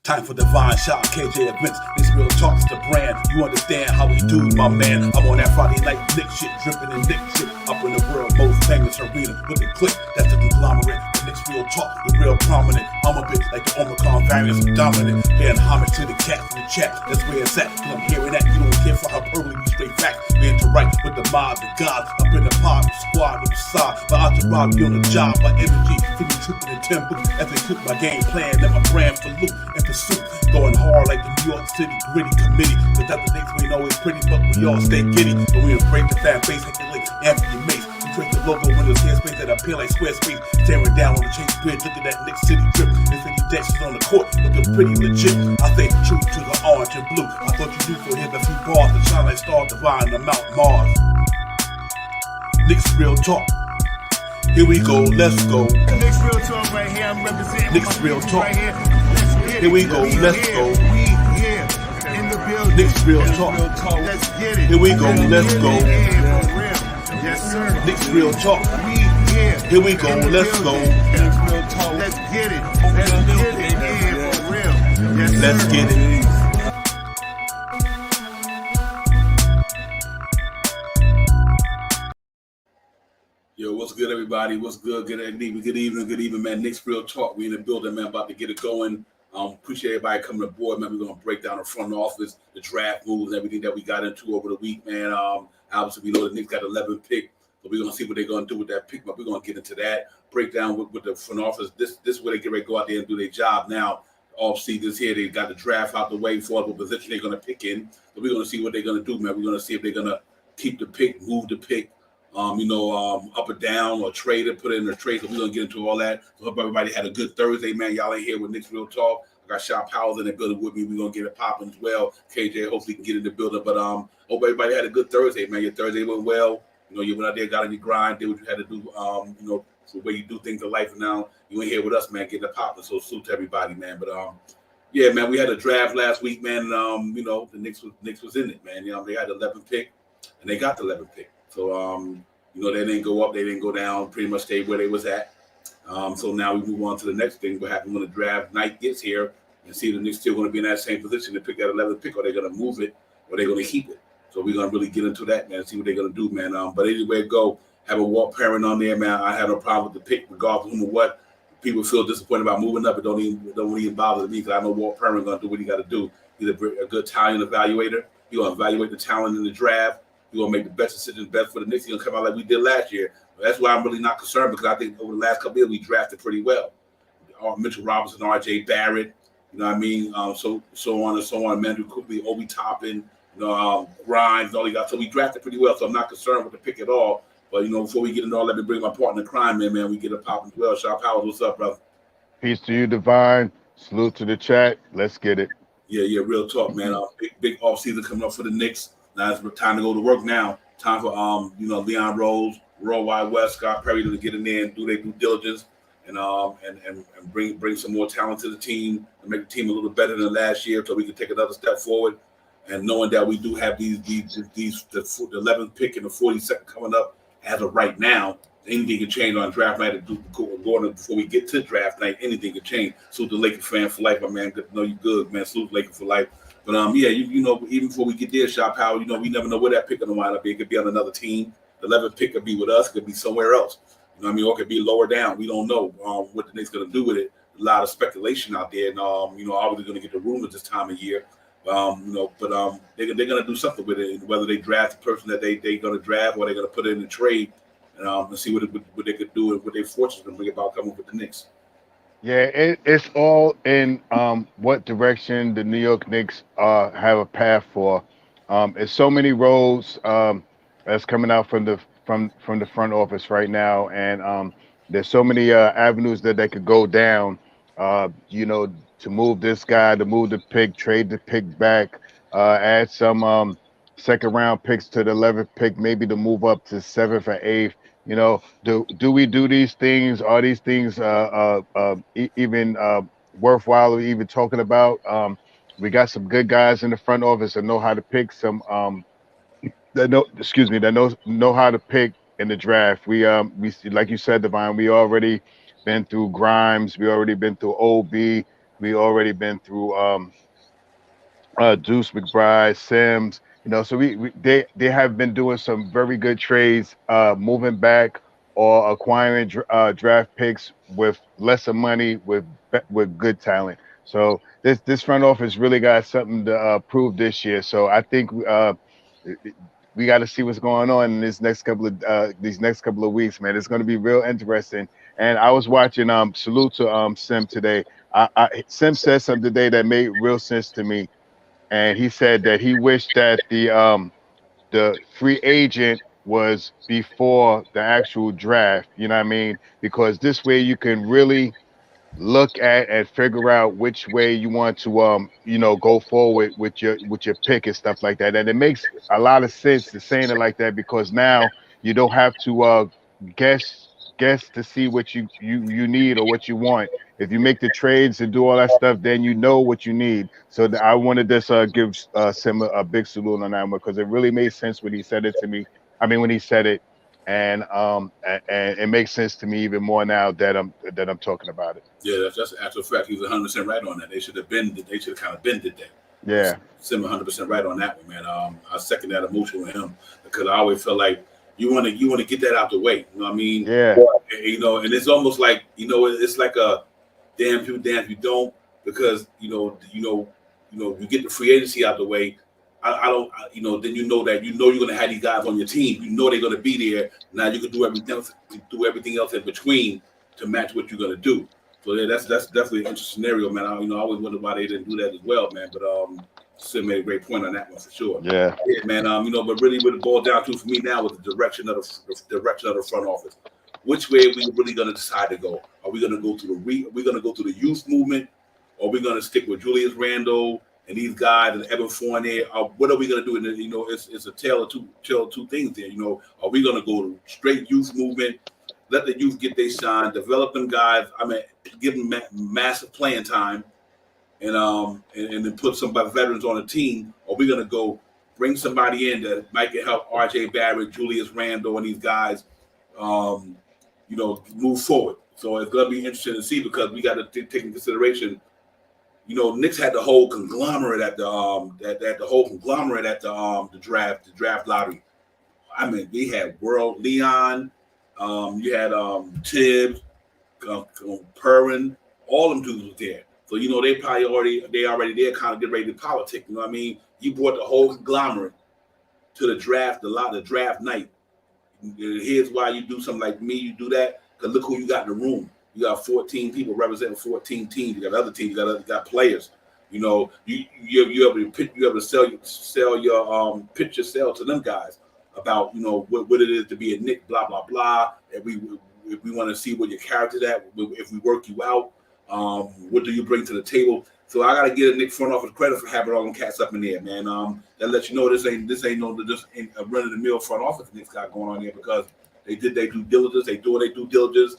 Time for divine shot, KJ events. This real talk's the brand. You understand how we do, my man. I'm on that Friday night Nick shit, dripping in Nick shit. Up in the world, most famous arena with the click. That's the conglomerate. The Nick's real talk, the real prominent. I'm a bit like the Omicron variants, dominant. Paying homage to the cat in the chat. That's where it's at. Cause I'm hearing that. You don't care for hyperbole, we straight facts. We interact with the mob, the gods. Up in the pod, the squad, the side. My entourage be on the job, my energy. See me tripping in tempo as they cook my game plan. Let my brand for loot and pursuit. Going hard like the New York City gritty committee. Cause that's the things we ain't always pretty, but we all stay giddy. And we embrace the fan base, hit the link, Anthony Mace. We trace the logo when there's space that appear like Squarespace. Staring down on the Chase Bridge, look at that Nick City drip. There's any dashes on the court, looking pretty legit. I think true to the orange and blue. I thought you knew, so here's a few bars that shine like stars divine on Mount Mars. Nick's real talk. Here we go, let's go. Nick's real talk right here. I'm representing Nick's real talk. right here. Here we go, let's go. We here in the building. Nick's real talk. Let's get it. Here we go, let's go. Yeah, for real. Yes, sir. Nick's real talk. We here. Here we go, let's go. Nick's real talk. Let's get it. Let's get it. Yeah, for real. Yes, sir. Let's get it. Yo, what's good, everybody? What's good? Good evening, man. Nick's real talk. We in the building, man. About to get it going. Appreciate everybody coming aboard, man. We're gonna break down the front office, the draft moves, and everything that we got into over the week, man. Obviously, we know the Knicks got 11 pick, so we're gonna see what they're gonna do with that pick. But we're gonna get into that. Break down with the front office. This is where they get ready to go out there and do their job now. Off seasons here, they got the draft out the way for what position they're gonna pick in. So we're gonna see what they're gonna do, man. We're gonna see if they're gonna keep the pick, move the pick. Up or down or trade it, put it in a trade. So we're gonna get into all that. So hope everybody had a good Thursday, man. Y'all ain't here with Nick's Real Talk. I got Shop Powers in the building with me. We're gonna get it popping as well. KJ, hopefully can get in the building. But hope everybody had a good Thursday, man. Your Thursday went well. You went out there, got on your grind, did what you had to do, the way you do things in life. And now you ain't here with us, man, getting it popping. So salute to everybody, man. But yeah, man, we had a draft last week, man. The Knicks was in it, man. They had the 11th pick and they got the 11th pick. So they didn't go up, they didn't go down, pretty much stayed where they was at. So now we move on to the next thing. What happens when the draft night gets here and see if the Knicks still going to be in that same position to pick that 11th pick, or they're going to move it, or they're going to keep it. So we're going to really get into that, man, and see what they're going to do, man. But anyway, go have a Walt Perrin on there, man. I had no problem with the pick, regardless of whom or what. People feel disappointed about moving up, but don't even bother me, because I know Walt Perrin going to do what he got to do. He's a good talent evaluator. He's going to evaluate the talent in the draft. You're going to make the best decisions, best for the Knicks. You're going to come out like we did last year. That's why I'm really not concerned, because I think over the last couple of years, we drafted pretty well. Mitchell Robinson, R.J. Barrett, you know what I mean? So on and so on. Mandrew Quickly, Obi Toppin, Grimes, all he got. So we drafted pretty well, so I'm not concerned with the pick at all. But, before we get into all that, let me bring my partner in crime in, man. We get a pop as well. Shop Powers, what's up, brother? Peace to you, Divine. Salute to the chat. Let's get it. Yeah, real talk, man. Big off-season coming up for the Knicks. Now it's time to go to work now. Time for Leon Rose, Roy Wide West, Scott Perry to get in there and do their due diligence and bring some more talent to the team and make the team a little better than last year, so we can take another step forward. And knowing that we do have the 11th pick and the 42nd coming up as of right now, anything can change on draft night. Before we get to draft night, anything can change. Salute the Lakers fan for life, my man. Good to know you good, man. Salute Lakers for life. But even before we get there, Shop Power, we never know where that pick gonna wind up. It could be on another team. The 11th pick could be with us. It could be somewhere else. Or it could be lower down. We don't know what the Knicks gonna do with it. A lot of speculation out there, and obviously gonna get the rumors this time of year. But they're gonna do something with it. Whether they draft the person that they're gonna draft, or they're gonna put it in a trade, and see what they could do and what their fortunes can bring about coming with the Knicks. Yeah, it's all in what direction the New York Knicks have a path for. There's so many roads that's coming out from the front office right now, and there's so many avenues that they could go down. To move this guy, to move the pick, trade the pick back, add some second round picks to the 11th pick, maybe to move up to 7th or 8th. Do we do these things? Are these things even worthwhile even talking about? We got some good guys in the front office that know how to pick some that know how to pick in the draft. We like you said, Divine, we already been through Grimes, we already been through OB. We already been through Deuce McBride, Sims. So they have been doing some very good trades, moving back or acquiring draft picks with lesser money with good talent. So this front office really got something to prove this year. So I think we got to see what's going on in these next couple of weeks, man. It's going to be real interesting. And I was watching salute to Sim today. Sim said something today that made real sense to me, and he said that he wished that the free agent was before the actual draft. You know what I mean? Because this way you can really look at and figure out which way you want to go forward with your pick and stuff like that. And it makes a lot of sense to saying it like that, because now you don't have to guess guess to see what you need or what you want. If you make the trades and do all that stuff, then you know what you need. So I wanted to give Sim a big salute on that one, because it really made sense when he said it to me. I mean, when he said it, and it makes sense to me even more now that I'm talking about it. Yeah, that's an actual fact. He was 100% right on that. They should have kind of been did that. Yeah. Sim 100% right on that one, man. I second that emotion with him, because I always feel like you want to get that out the way. You know what I mean? Yeah. And it's almost like, it's like a damn if you don't, because you get the free agency out the way. I don't, then that you're going to have these guys on your team. You know they're going to be there. Now you can do everything else in between to match what you're going to do. So yeah, that's definitely an interesting scenario, man. I always wonder why they didn't do that as well, man. But Sim made a great point on that one for sure. Yeah, man. But really, what it boiled down to for me now was the direction of the front office. Which way are we really going to decide to go? Are we going to go to the youth movement, or are we going to stick with Julius Randle and these guys and Evan Fournier? What are we going to do? And it's a tale of two things there. Are we going to go to straight youth movement? Let the youth get their shine, develop them guys. I mean, give them massive playing time, and then put some veterans on the team. Or we're gonna go bring somebody in that might can help R.J. Barrett, Julius Randle, and these guys, move forward. So it's gonna be interesting to see, because we got to take in consideration. Knicks had the whole conglomerate at the draft lottery. I mean, they had World Leon. You had Tibbs, Perrin, all them dudes was there. So they probably already there, kind of get ready to politic. You know what I mean? You brought the whole conglomerate to the draft, the draft night. Here's why you do something like me. You do that because look who you got in the room. You got 14 people representing 14 teams. You got other teams. You got players. You able to sell your pitch your sell to them guys about what it is to be a Knick, blah blah blah. If we want to see what your character's at, if we work you out, what do you bring to the table? So I gotta give a Knick front office credit for having all them cats up in there, man. That lets you know this ain't a run of the mill front office Knicks got going on there, because they did their due diligence. They do their due diligence.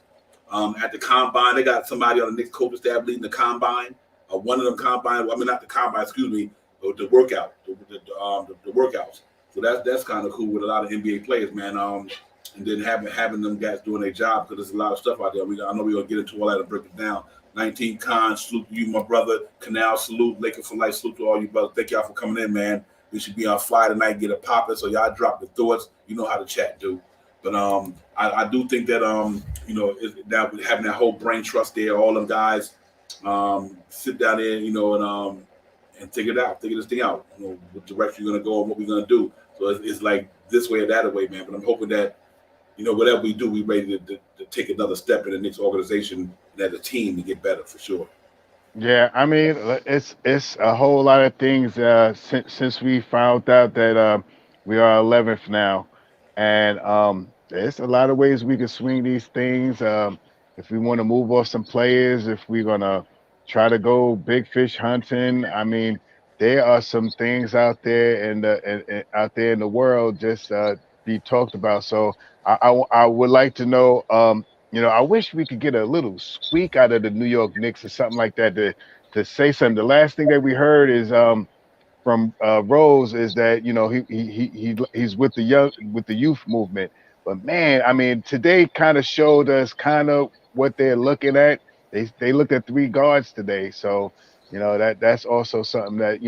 At the combine, they got somebody on the Knicks coaching staff leading the combine. One of them combine. I mean, not the combine. Excuse me. The workout. The workouts. So that's kind of cool with a lot of NBA players, man. And then having them guys doing their job, because there's a lot of stuff out there. I know we're gonna get into all that and break it down. 19 Con, salute to you, my brother. Canal, salute. Laker for life, salute to all you brothers. Thank y'all for coming in, man. We should be on fly tonight, get it popping. So y'all drop the thoughts. You know how to chat, do. But I do think that that having that whole brain trust there, all them guys sit down there, and figure this thing out. What direction you're gonna go and what we're gonna do. So it's like this way or that way, man. But I'm hoping that whatever we do, we ready to take another step in the Knicks organization and as a team to get better for sure. Yeah, I mean, it's a whole lot of things since we found out that we are 11th now, and there's a lot of ways we can swing these things. If we want to move off some players, if we're gonna try to go big fish hunting, I mean, there are some things out there in the world just be talked about. So I would like to know. I wish we could get a little squeak out of the New York Knicks or something like that to say something. The last thing that we heard is from Rose is that he's with the youth movement. But man, I mean, today kind of showed us kind of what they're looking at. they looked at 3 guards today. So, that's also something that,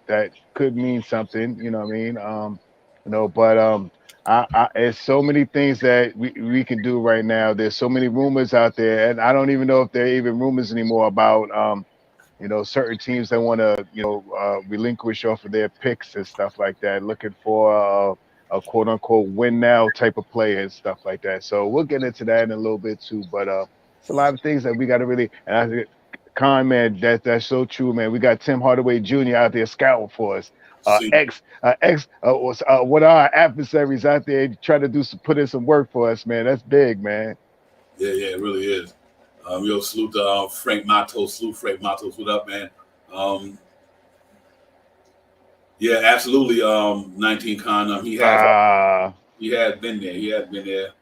that could mean something, you know what I mean? But it's so many things that we can do right now. There's so many rumors out there, and I don't even know if they're even rumors anymore about certain teams that want to, relinquish off of their picks and stuff like that, looking for a quote unquote win now type of player and stuff like that. So we'll get into that in a little bit too. But it's a lot of things that we got to really, and I think, Con, man, that's so true, man. We got Tim Hardaway Jr. out there scouting for us. See, What are our adversaries out there trying to put in some work for us, man? That's big, man. yeah, it really is. Salute to Frank Matos. Salute Frank Matos. What up, man? Um, yeah, absolutely. 19 Con. Ah, He has been there. He has been there.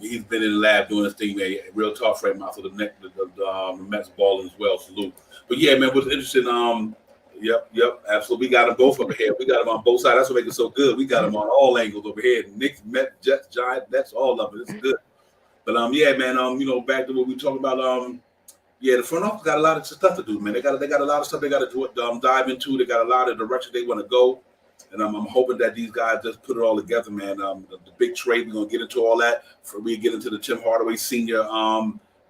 He's been in the lab doing this thing, man. Real talk, Frank Matos. The Mets balling as well. Salute. But yeah, man, what's interesting? Yep, absolutely. We got them both over here. We got them on both sides. That's what makes it so good. We got them on all angles over here. Knicks, Mets, Jets, Giants. That's all of it. It's good. But yeah, man. Back to what we talking about. Yeah, the front office got a lot of stuff to do, man. They got a lot of stuff they got to dive into. They got a lot of direction they want to go, and I'm hoping that these guys just put it all together, man. The big trade, we're gonna get into all that. We get into the Tim Hardaway Senior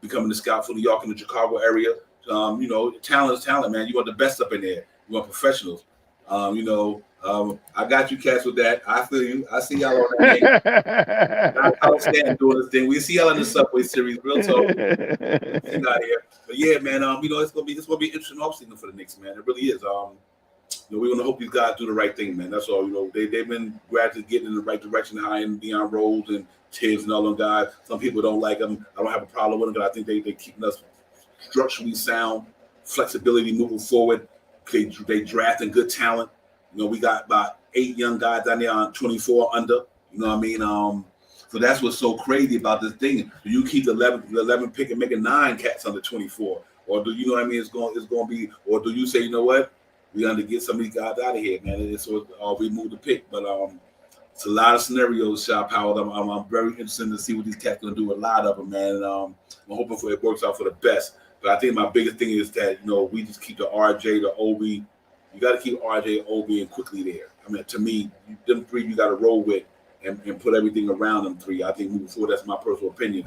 becoming the scout for New York and the Chicago area. Talent is talent, man. You want the best up in there. You want professionals. I got you, cats, with that. I feel you. I see y'all on that game. I don't stand doing this thing. We see y'all in the Subway Series, real talk. See out here. But yeah, man. It's gonna be interesting offseason for the Knicks, man. It really is. We want to hope these guys do the right thing, man. That's all. They've been gradually getting in the right direction, hiring Deion Rose and Tibbs and all them guys. Some people don't like them. I don't have a problem with them, but I think they keeping us structurally sound, flexibility moving forward. They drafting good talent. We got about 8 young guys down there on 24 under. You know what I mean? So that's what's so crazy about this thing. Do you keep the 11 pick and make it 9 cats under 24, or do you know what I mean? It's going to be, or do you say, you know what? We got to get some of these guys out of here, man. We move the pick, but it's a lot of scenarios, Shop Howard. I'm very interested to see what these cats going to do. A lot of them, man. And, I'm hoping for it works out for the best. But I think my biggest thing is that we just keep the RJ, the Obi. You got to keep RJ, Obi, and quickly there. I mean, to me, them 3 you got to roll with and put everything around them 3. I think moving forward, that's my personal opinion.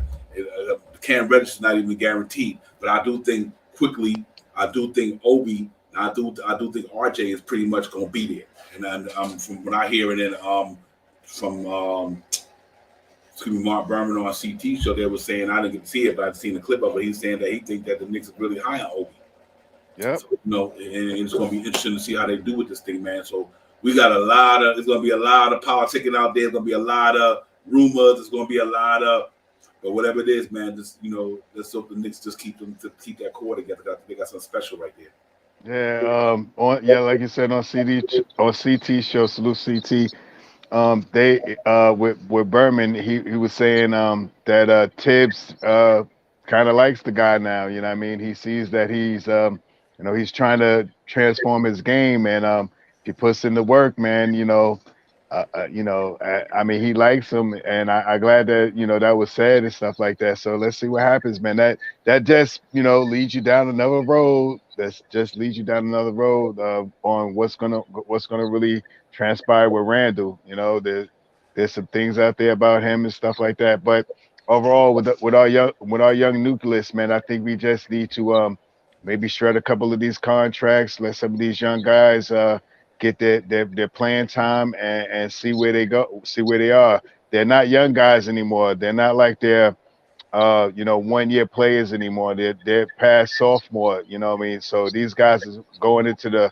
Cam Reddish is not even guaranteed, but I do think quickly. I do think Obi. I do think RJ is pretty much going to be there. And I'm from what I hear, and then from Mark Berman on CT show, they were saying, I didn't get to see it, but I've seen the clip of it. He's saying that he thinks that the Knicks is really high on Obi. Yeah. So, and it's going to be interesting to see how they do with this thing, man. So we got there's going to be a lot of politicking out there. There's going to be a lot of rumors. There's going to be a lot of, but whatever it is, man, just, let's hope the Knicks just keep that core together. They got something special right there. Yeah, like you said on CT show, salute CT. They with Berman, he was saying that Tibbs kind of likes the guy now. You know what I mean? He sees that he's he's trying to transform his game, and if he puts in the work, man, I mean, he likes him, and I'm glad that that was said and stuff like that. So let's see what happens, man. That just leads you down another road. That just leads you down another road on what's gonna really transpire with Randall. There's some things out there about him and stuff like that. But overall, with our young nucleus, man, I think we just need to maybe shred a couple of these contracts, let some of these young guys get their playing time and see where they go, see where they are. They're not young guys anymore. They're not like they're 1-year players anymore. They're past sophomore, you know what I mean? So these guys is going into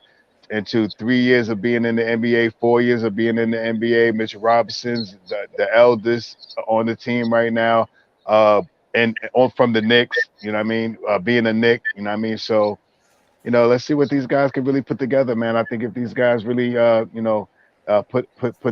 3 years of being in the NBA, 4 years of being in the NBA. Mitchell Robinson's the eldest on the team right now, and from the Knicks, you know what I mean? Being a Knick, you know what I mean? So, let's see what these guys can really put together, man. I think if these guys really, put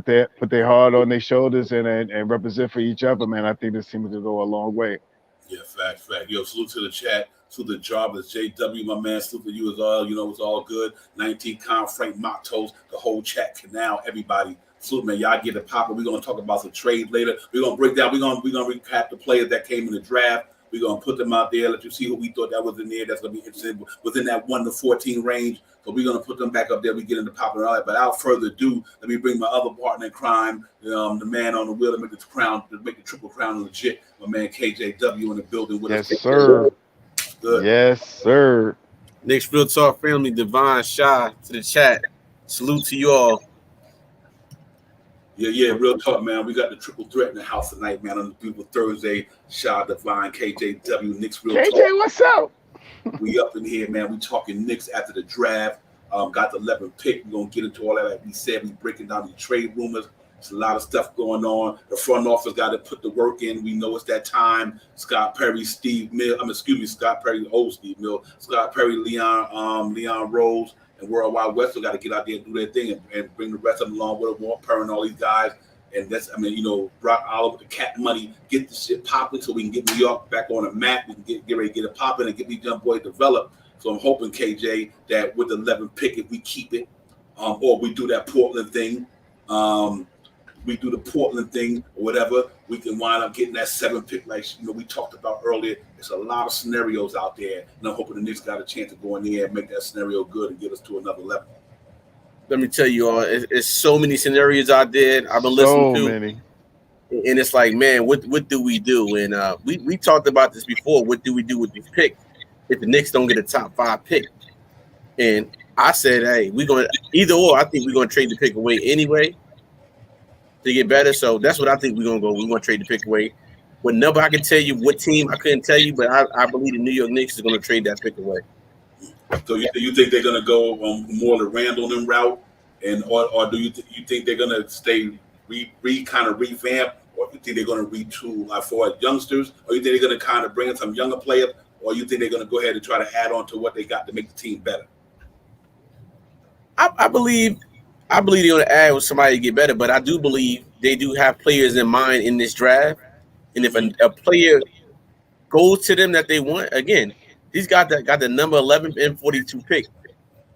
their heart on their shoulders and represent for each other, man, I think this team could go a long way. Yeah, fact. Yo, salute to the chat. Salute to Jarvis, JW, my man. Salute to you as well. It's all good. 19 Con, Frank Matos, the whole chat canal, everybody. Salute, man. Y'all get it popping. We're going to talk about some trade later. We're going to break down. We're going to recap the players that came in the draft. We're gonna put them out there, let you see who we thought that was in there. That's gonna be interesting within that 1 to 14 range. So we're gonna put them back up there. We get into popping all that. But without further ado, let me bring my other partner in crime, the man on the wheel to make the triple crown legit. My man KJW in the building with us. Yes, sir. Good. Yes, sir. Knicks Real Talk family, Divine Shy to the chat. Salute to you all. Yeah, real talk, man. We got the triple threat in the house tonight, man. On the Beautiful Thursday, Shy Divine, KJW, Knicks Real KJ, Talk. what's up? We up in here, man. We talking Knicks after the draft. Got the 11th pick. We're gonna get into all that. Like we said, we breaking down the trade rumors. There's a lot of stuff going on. The front office got to put the work in. We know it's that time. Scott Perry, Scott Perry, old Steve Mill, Scott Perry, Leon Rose, and Worldwide West got to get out there and do their thing and bring the rest of them along with Walt Perry and all these guys. And that's, Brock Oliver, the cat money, get the shit popping so we can get New York back on the map. We can get ready to get it popping and get these young boys developed. So I'm hoping, KJ, that with the 11th pick, if we keep it, or we do that Portland thing, or whatever, we can wind up getting that 7th pick like we talked about earlier. There's a lot of scenarios out there, and I'm hoping the Knicks got a chance to go in there and make that scenario good and get us to another level. Let me tell you all, it's so many scenarios out there I've been listening to. Many. And it's like, man, what do we do? And we talked about this before. What do we do with this pick if the Knicks don't get a top 5 pick? And I said, hey, we're going to either or. I think we're going to trade the pick away anyway to get better. So that's what I think we're going to go. We're going to trade the pick away. What number I can tell you, what team I couldn't tell you, but I believe the New York Knicks is going to trade that pick away. So you think they're going to go more the Randall and route, or do you think they're going to stay kind of revamp, or you think they're going to retool for youngsters, or you think they're going to kind of bring in some younger players, or you think they're going to go ahead and try to add on to what they got to make the team better? I believe they're going to add with somebody to get better, but I do believe they do have players in mind in this draft. And if a player goes to them that they want, again, these got the number 11 and 42 pick.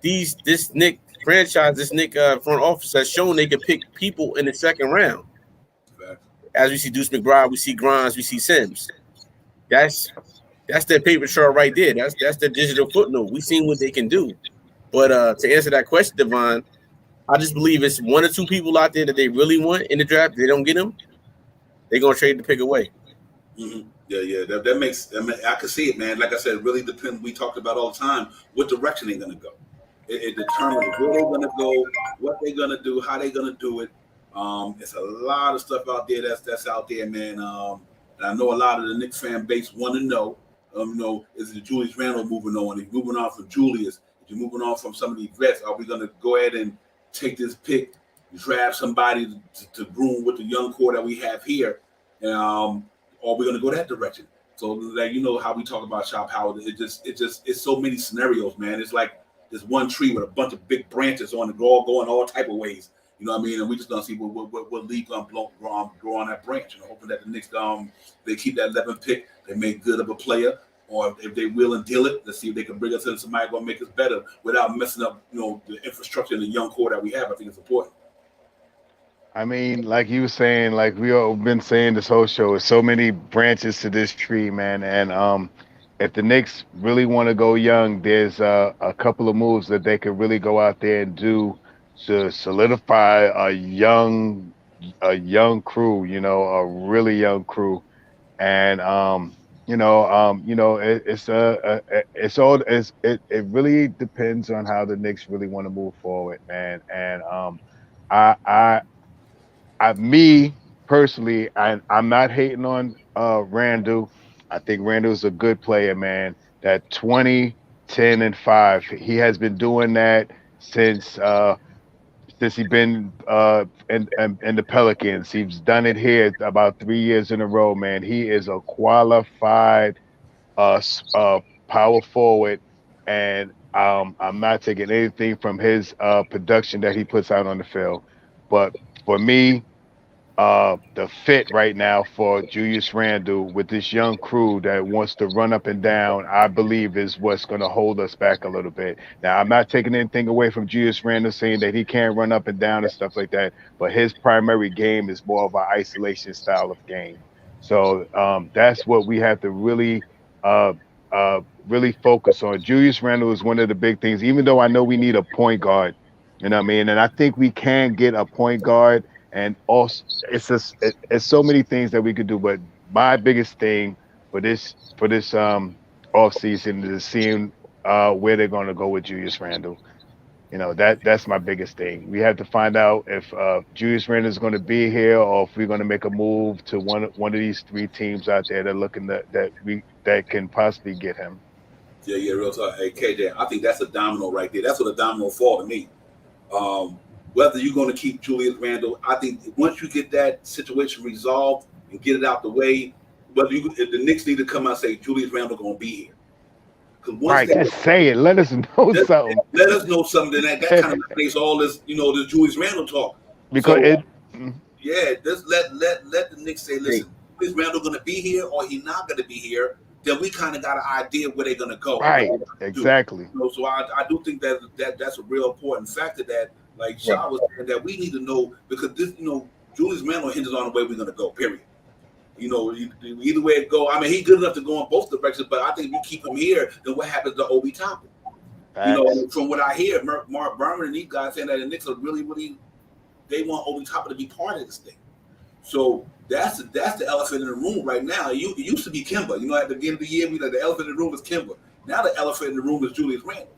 This Knick franchise, this Knick front office has shown they can pick people in the 2nd round. As we see Deuce McBride, we see Grimes, we see Sims. That's their paper trail right there. That's their digital footnote. We've seen what they can do. But to answer that question, Devon, I just believe it's 1 or 2 people out there that they really want in the draft. If they don't get them, they're gonna trade the pick away. Mm-hmm. Yeah. That makes. I can see it, man. Like I said, it really depends. We talked about all the time what direction they're gonna go. It determines where they're gonna go, what they're gonna do, how they're gonna do it. It's a lot of stuff out there that's out there, man. And I know a lot of the Knicks fan base want to know. Is the Julius Randle moving on? If you're moving on from Julius, if you're moving on from some of these vets, are we gonna go ahead and take this pick, draft somebody to groom with the young core that we have here, or we're going to go that direction? So, like, how we talk about Shop Howard, it's so many scenarios, man. It's like this one tree with a bunch of big branches on it, all going all type of ways. You know what I mean? And we just gonna see what leaf grow on that branch. Hoping that the Knicks they keep that 11th pick, they make good of a player. Or if they will and deal it, let's see if they can bring us in somebody going to make us better without messing up, the infrastructure and the young core that we have. I think it's important. I mean, like you were saying, like we all been saying this whole show, there's so many branches to this tree, man. And if the Knicks really want to go young, there's a couple of moves that they could really go out there and do to solidify a young crew, a really young crew. And it really depends on how the Knicks really want to move forward, man. And me personally, I'm not hating on Randall. I think Randall's a good player, man. That 20, 10, and 5. He has been doing that since he's been in the Pelicans. He's done it here about 3 years in a row, man. He is a qualified power forward, and I'm not taking anything from his production that he puts out on the field. But for me, the fit right now for Julius Randle with this young crew that wants to run up and down, I believe is what's going to hold us back a little bit. Now, I'm not taking anything away from Julius Randle saying that he can't run up and down and stuff like that, but his primary game is more of an isolation style of game. So that's what we have to uh, really focus on. Julius Randle is one of the big things. Even though I know we need a point guard, you know what I mean, and I think we can get a point guard. And also, it's so many things that we could do. But my biggest thing for this off season is seeing where they're going to go with Julius Randle. You know, that's my biggest thing. We have to find out if Julius Randle is going to be here, or if we're going to make a move to one of these three teams out there that are looking that can possibly get him. Yeah, real talk. Hey, KJ, I think that's a domino right there. That's what a domino fall to me. Um, Whether you're going to keep Julius Randle, I think once you get that situation resolved and get it out the way, if the Knicks need to come out and say Julius Randle going to be here. Right, just say it. Let us know something. Let us know something. That kind of makes all this, the Julius Randle talk. Because just let the Knicks say, listen, is Randle going to be here or he not going to be here? Then we kind of got an idea where they're going to go. Right, exactly. So I do think that's a real important factor that, like Shaw was saying, that we need to know, because this, Julius Randle hinges on the way we're going to go. Period. Either way it go. I mean, he's good enough to go in both directions, but I think if you keep him here, then what happens to Obi Toppin? From what I hear, Mark Berman and these guys saying that the Knicks are really, they want Obi Toppin to be part of this thing. So that's the elephant in the room right now. It used to be Kemba. At the beginning of the year, the elephant in the room was Kemba. Now the elephant in the room is Julius Randle.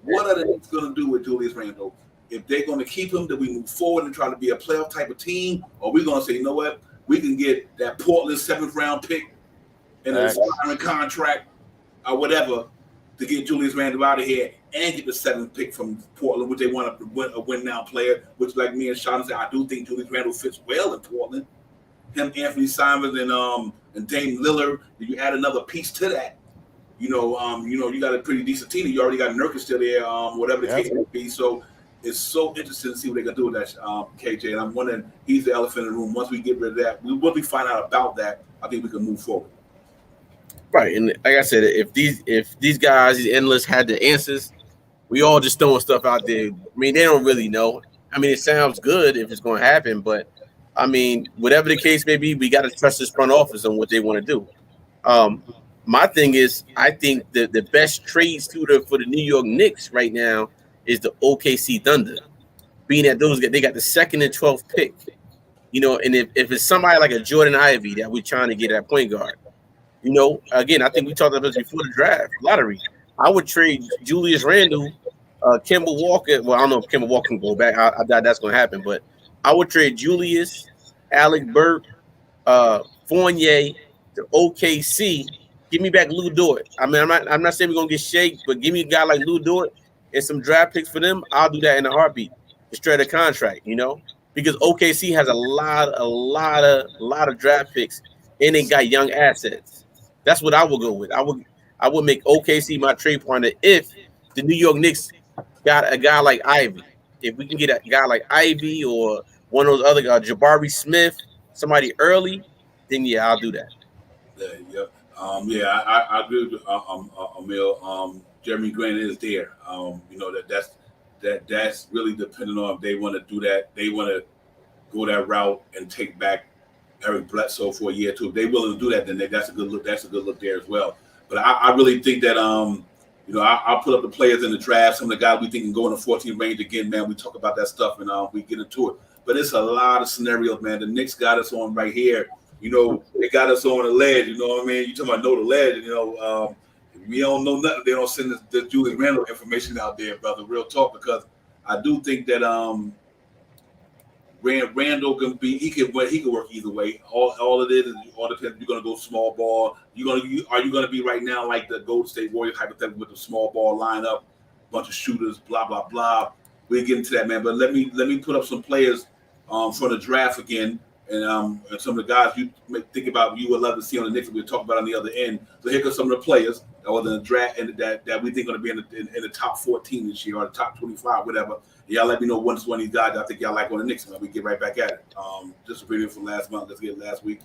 What are the Knicks going to do with Julius Randle? If they're going to keep him, then we move forward and try to be a playoff type of team, or we're going to say, you know what? We can get that Portland 7th round pick and an expiring contract or whatever to get Julius Randle out of here and get the 7th pick from Portland, which they want a win now player, which, like me and Sean said, I do think Julius Randle fits well in Portland. Him, Anthony Simons, and Dame Lillard. You add another piece to that. You got a pretty decent team. You already got Nurkic still there, whatever the case may be. So it's so interesting to see what they're gonna do with that, KJ. And I'm wondering, he's the elephant in the room. Once we get rid of that, once we find out about that, I think we can move forward. Right, and like I said, if these guys, these analysts had the answers, we all just throwing stuff out there. I mean, they don't really know. I mean, it sounds good if it's going to happen, but I mean, whatever the case may be, we got to trust this front office on what they want to do. My thing is, I think the best trade suitor for the New York Knicks right now is the OKC Thunder, being that they got the 2nd and 12th pick, and if it's somebody like a Jordan Ivey that we're trying to get at point guard, again, I think we talked about this before the draft lottery. I would trade Julius Randle, Kemba Walker. Well, I don't know if Kemba Walker can go back. I doubt that's going to happen, but I would trade Julius, Alec Burke, Fournier to OKC. Give me back Lou Dort. I mean, I'm not saying we're gonna get Shake, but give me a guy like Lou Dort and some draft picks for them. I'll do that in a heartbeat. Straight a contract, because OKC has a lot of draft picks and they got young assets. That's what I would go with. I would make OKC my trade partner if the New York Knicks got a guy like Ivy. If we can get a guy like Ivy or one of those other guys, Jabari Smith, somebody early, then yeah, I'll do that. I agree with Emil. Jeremy Grant is there. That's really dependent on if they want to do that. They want to go that route and take back Eric Bledsoe for a year or two. If they're willing to do that, then that's a good look. That's a good look there as well. But I really think that I'll put up the players in the draft. Some of the guys we think can go in the 14 range again, man. We talk about that stuff and we get into it. But it's a lot of scenarios, man. The Knicks got us on right here. They got us on the ledge. You know what I mean? You talking about know the ledge? We don't know nothing. They don't send the Julius Randle information out there, brother. Real talk, because I do think that Randle can be. He can work either way. All it is all depends. You're gonna go small ball. Are you gonna be right now like the Golden State Warriors hypothetical with the small ball lineup, bunch of shooters, blah blah blah. We'll get into that, man. But let me put up some players for the draft again, and some of the guys you may think about you would love to see on the Knicks. We'll talk about on the other end. So here comes some of the players that was in the draft and that we think going to be in the top 14 this year or the top 25, whatever. Y'all let me know once one of these guys I think y'all like on the Knicks, man. We get right back at it. Just a preview from last month. Let's get it last week.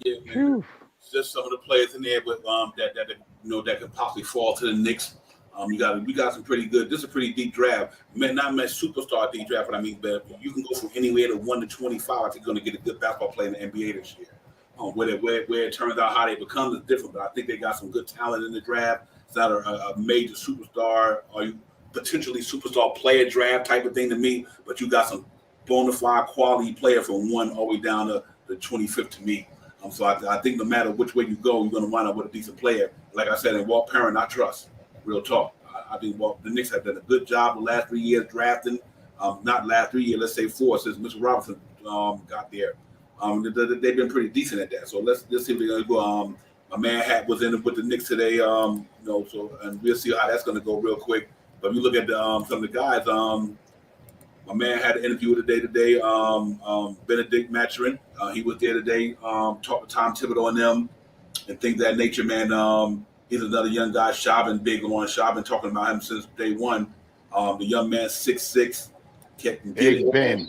Yeah, man. Phew. Just some of the players in there, but that could possibly fall to the Knicks. We got some pretty good. This is a pretty deep draft. Man, not much superstar deep draft, but I mean, but you can go from anywhere to 1 to 25. I think you're going to get a good basketball player in the NBA this year. Where it turns out how they become is different, but I think they got some good talent in the draft. It's not a major superstar or potentially superstar player draft type of thing to me, but you got some bona fide quality player from 1 all the way down to the 25th to me. So I think no matter which way you go, you're going to wind up with a decent player. Like I said, and Walt Perrin, I trust. Real talk. I think the Knicks have done a good job the last 3 years drafting. Not last 3 years, let's say 4 since Mr. Robinson got there. They've been pretty decent at that. So let's see if they're going to go. My man Hat was in with the Knicks today. So and we'll see how that's going to go real quick. But if you look at some of the guys, my man had an interview today. Benedict Mathurin, he was there today. Talked with Tom Thibodeau and them and things of that nature, man. He's another young guy. Shabin big on. Shabin talking about him since day one. The young man 6'6", can get it. Ben.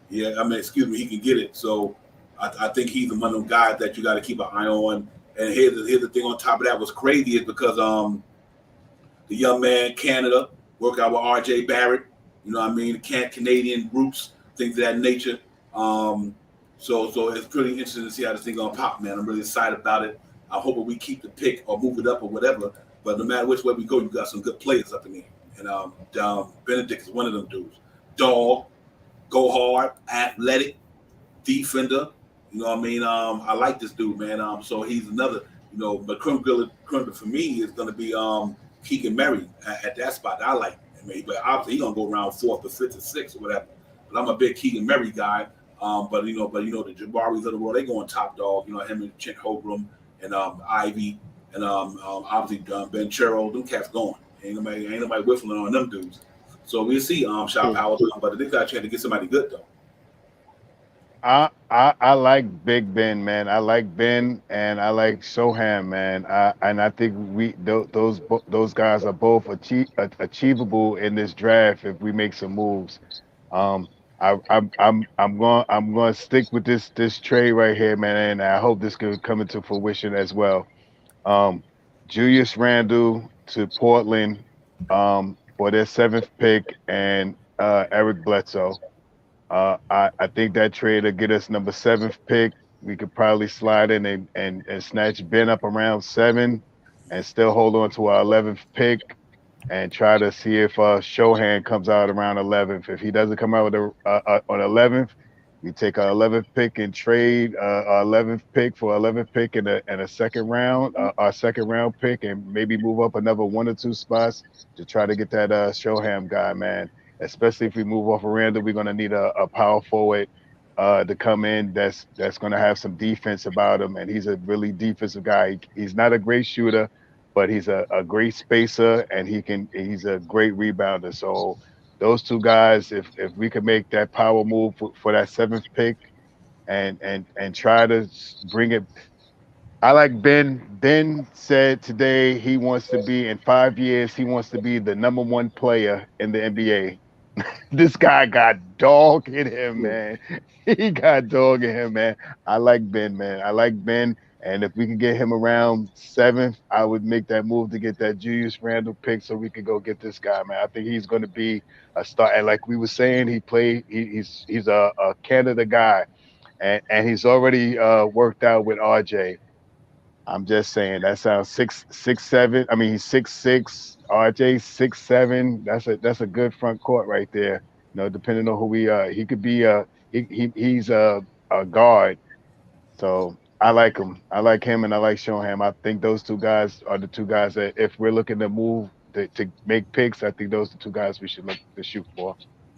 Yeah, excuse me, he can get it. So I think he's one of them guys that you got to keep an eye on. And here's the thing on top of that was crazy is because the young man Canada worked out with R.J. Barrett. You know what I mean? Canadian roots, things of that nature. So it's pretty interesting to see how this thing gonna pop, man. I'm really excited about it. I hope that we keep the pick or move it up or whatever. But no matter which way we go, you got some good players up in there. And Benedict is one of them dudes. Dog, go hard, athletic, defender. You know what I mean? I like this dude, man. So he's another, but creme for me is gonna be Keegan Murray at that spot. I like. But obviously he's gonna go around 4th or 5th or 6th or whatever. But I'm a big Keegan Murray guy. But the Jabaris of the world, they going top dog. Him and Chet Holmgren and Ivy and obviously Ben Chero, them cats going. Ain't nobody whiffling on them dudes. So we'll see. Shot Powell, but they got a chance to get somebody good though. I like Big Ben, man. I like Ben and I like Soham, man. And I think those guys are both achievable in this draft if we make some moves. I'm going to stick with this trade right here, man, and I hope this could come into fruition as well. Julius Randle to Portland for their 7th pick and Eric Bledsoe. I think that trade will get us number 7th pick. We could probably slide in and snatch Ben up around 7 and still hold on to our 11th pick and try to see if Shohan comes out around 11th. If he doesn't come out with on 11th, we take our 11th pick and trade our 11th pick for 11th pick and a second round, our second round pick, and maybe move up another 1 or 2 spots to try to get that Shoham guy, man. Especially if we move off of Randall, we're going to need a power forward to come in that's going to have some defense about him. And he's a really defensive guy. He's not a great shooter, but he's a great spacer and he's a great rebounder. So those 2 guys, if we could make that power move for that 7th pick and try to bring it. I like Ben. Ben said today he wants to be in 5 years. He wants to be the number 1 player in the NBA. This guy got dog in him, man. He got dog in him, man. I like Ben, man. I like Ben. And if we could get him around 7th, I would make that move to get that Julius Randle pick so we could go get this guy, man. I think he's going to be a star. And like we were saying, he's a Canada guy. And he's already worked out with RJ. I'm just saying that sounds 6'7". I mean, he's 6'6". RJ 6'7". That's a good front court right there. Depending on who he could be. He's a guard. So I like him. I like him, and I like Shoham. I think those 2 guys are the 2 guys that if we're looking to move to make picks, I think those are the 2 guys we should look to shoot for.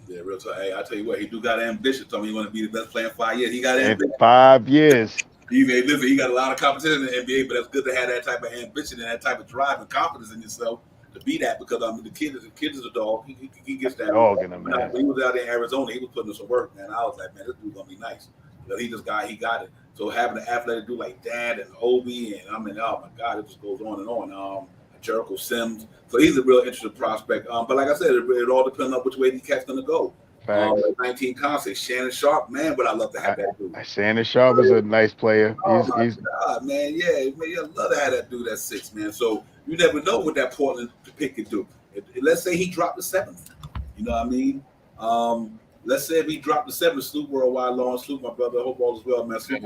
Yeah, real talk. Hey, I tell you what, he do got ambition. Told me he want to be the best player in 5 years. He got ambition. In 5 years. He got a lot of competition in the NBA, but it's good to have that type of ambition and that type of drive and confidence in yourself to be that. Because the kid is a dog. He gets that dog in him, man. When he was out there in Arizona, he was putting in some work, man. I was like, man, this dude's gonna be nice. But he got it. So having an athletic dude like Dad and Obi, and oh my God, it just goes on and on. Jericho Sims. So he's a real interesting prospect. But like I said, it all depends on which way these cats gonna go. Facts. 19 concerts. Shannon Sharp, man, but I love to have that dude. Shannon Sharp is a nice player. Oh my He's God, man, yeah, man, I love to have that dude at 6, man. So you never know what that Portland pick can do. Let's say he dropped the 7th. You know what I mean? Let's say if he dropped the 7th, Sloop Worldwide, Lawrence Sloop, my brother, hope all is well, man. Sloop,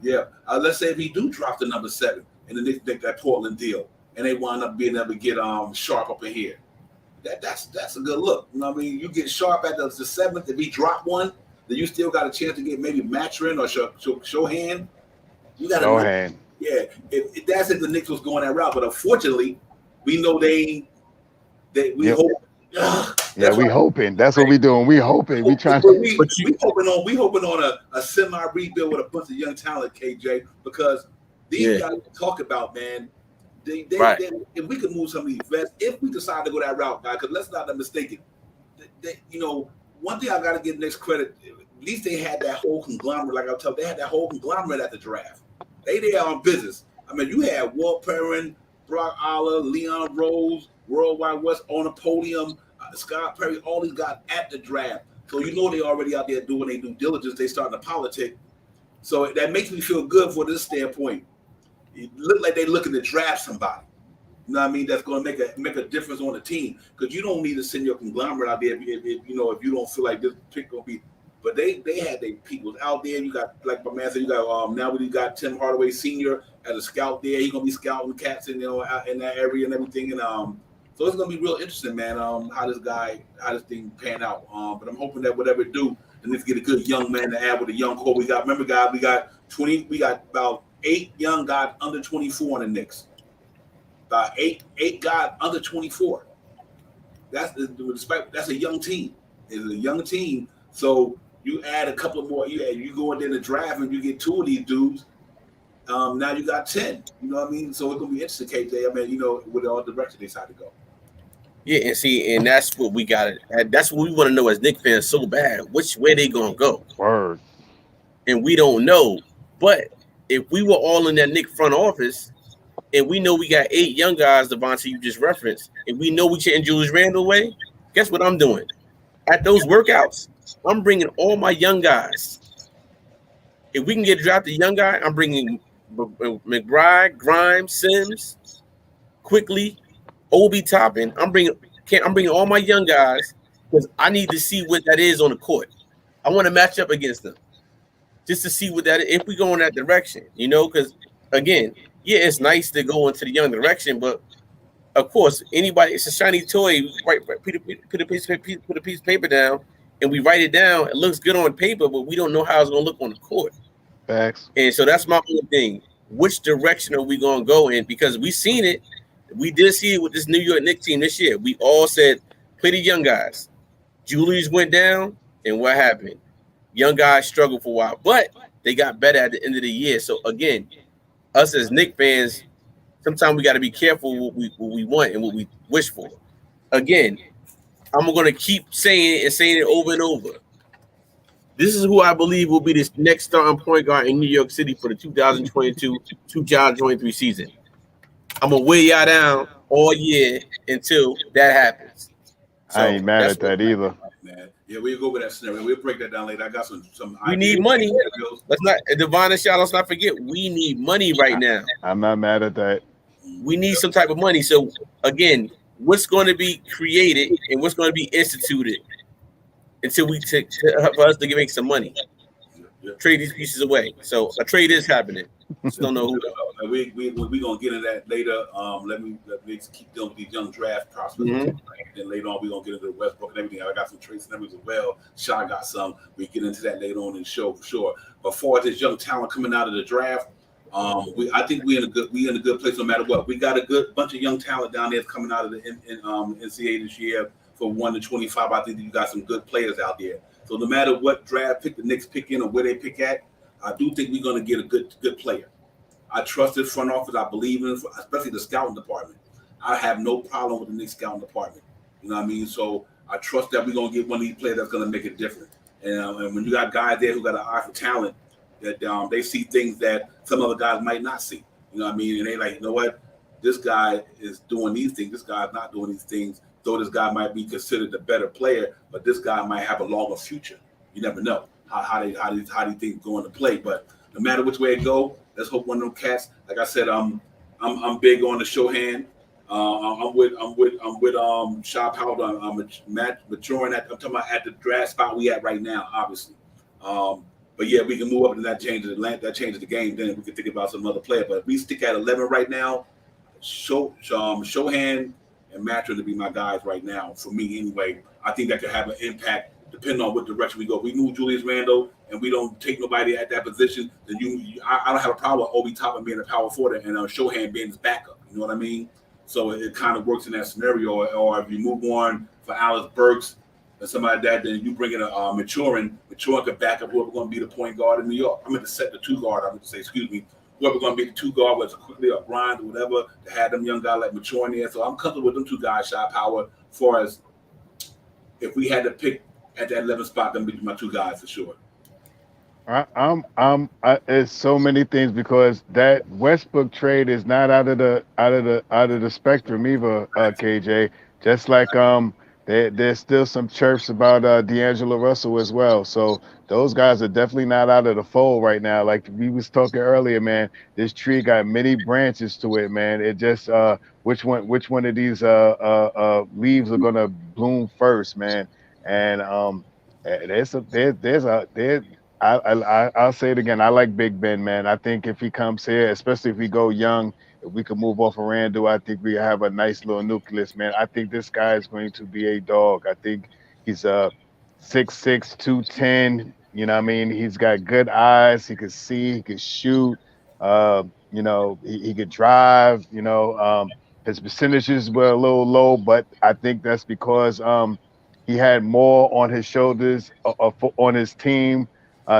yeah. Let's say if he do drop the number 7 and then they make that Portland deal and they wind up being able to get Sharp up in here. That's a good look. You know what I mean? You get Sharp at the 7th. If he drop one, then you still got a chance to get maybe Matrin or Shohan. You got Shohan. Yeah. If that's if the Knicks was going that route, but unfortunately, we know we hope. Yeah, we hoping. That's what we doing. We hoping. We trying. We hoping on a semi rebuild with a bunch of young talent, KJ, because these guys talk about, man. If we could move some of these vets, if we decide to go that route, guys, because let's not be mistaken. One thing I got to give Knicks credit. At least they had that whole conglomerate. Like I tell, they had that whole conglomerate at the draft. They are on business. I mean, you had Walt Perrin, Brock Aller, Leon Rose, Worldwide West on the podium, Scott Perry, all these guys at the draft. So you know they already out there doing their due diligence. They starting to politic. So that makes me feel good for this standpoint. It look like they looking to draft somebody. You know what I mean? That's going to make a difference on the team, because you don't need to send your conglomerate out there if you don't feel like this pick going to be. But they had their people out there. You got, like my man said, you got now we got Tim Hardaway Sr. as a scout there. He's gonna be scouting cats out in that area and everything. And so it's gonna be real interesting, man. How this thing pan out. But I'm hoping that whatever it do, and let's get a good young man to add with a young core. We got we got about 8 young guys under 24 in the Knicks. About eight guys under 24. That's a young team. It's a young team. So you add a couple more. You go in the draft and you get 2 of these dudes. Now you got 10. You know what I mean? So it's gonna be interesting, KJ. I mean, with all direction they decide to go. Yeah, and that's what we got. That's what we want to know as Knicks fans so bad. Where they gonna go? Word. And we don't know. But if we were all in that Knicks front office, and we know we got 8 young guys, Devontae, you just referenced, and we know we changing Julius Randle away, guess what I'm doing? At those workouts, I'm bringing all my young guys. If we can get drafted young guy, I'm bringing McBride, Grimes, Sims, Quickly, Obi Toppin. I'm bringing all my young guys because I need to see what that is on the court. I want to match up against them just to see what that is, if we go in that direction, because again, yeah, it's nice to go into the young direction, but of course, anybody, it's a shiny toy. Right, put a piece of paper down, and we write it down. It looks good on paper, but we don't know how it's going to look on the court. Facts. And so that's my whole thing. Which direction are we going to go in? Because we seen it. We did see it with this New York Knicks team this year. We all said, play the young guys. Julius went down, and what happened? Young guys struggled for a while, but they got better at the end of the year. So again, us as Knicks fans, sometimes we got to be careful what we want and what we wish for. Again, I'm going to keep saying it over and over. This is who I believe will be this next starting point guard in New York City for the 2022-2023 season. I'm going to weigh y'all down all year until that happens. So I ain't mad at that either. Man. Yeah, we'll go with that scenario. We'll break that down later. I got some. We need money. Let's not, Devon and Shaw, let's not forget, we need money right now. I'm not mad at that. We need some type of money. So again, what's going to be created and what's going to be instituted until we for us to make some money? Trade these pieces away. So a trade is happening. Just don't know who. We gonna get into that later. Let me keep dealing with these young draft prospects. Mm-hmm. And then later on, we're gonna get into Westbrook and everything. I got some trades and everything as well. Shaw got some. We get into that later on in the show for sure. But for this young talent coming out of the draft, I think we in a good place no matter what. We got a good bunch of young talent down there coming out of the NCAA this year for 1 to 25. I think you got some good players out there. So no matter what draft pick the Knicks pick in or where they pick at, I do think we're going to get a good player. I trust this front office. I believe in it, especially the scouting department. I have no problem with the Knicks scouting department. You know what I mean? So I trust that we're going to get one of these players that's going to make it different. And when you got guys there who got an eye for talent, that they see things that some other guys might not see. You know what I mean? And they like, you know what? This guy is doing these things. This guy's not doing these things. though this guy might be considered the better player, but this guy might have a longer future. You never know how do things going to play. But no matter which way it go, let's hope one of them cats. Like I said, I'm big on the show hand. I'm with Shop Powder. I'm maturing at. I'm talking about at the draft spot we at right now, obviously. But yeah, we can move up and that changes the game. Then we can think about some other player. But if we stick at 11 right now, Shohan and Maturin to be my guys right now. For me, anyway, I think that could have an impact depending on what direction we go. If we move Julius Randle and we don't take nobody at that position, then I don't have a problem with Obi Toppin being a power forward and Shohan being his backup. You know what I mean? So it kind of works in that scenario. Or if you move on for Alex Burks or somebody like that, then you bring in a Maturin. Maturin could back up whoever's going to be the point guard in New York. I'm going to set the two guard. I'm going to say, excuse me, whoever's going to be the two guard, whether it's quickly or grind or whatever, to have them young guys like Maturin there. So I'm comfortable with them two guys, Shot Power, as far as if we had to pick at that 11 spot, them be my two guys for sure. It's so many things because that Westbrook trade is not out of the spectrum either, KJ. Just like there's still some chirps about D'Angelo Russell as well. So those guys are definitely not out of the fold right now. Like we was talking earlier, man, this tree got many branches to it, man. It just which one of these leaves are gonna bloom first, man. And I'll say it again. I like Big Ben, man. I think if he comes here, especially if we go young, if we can move off of Randall, I think we have a nice little nucleus, man. I think this guy is going to be a dog. I think he's 6'6", 210. You know what I mean? He's got good eyes. He can see. He can shoot. You know, he could drive. You know, his percentages were a little low, but I think that's because he had more on his shoulders on his team.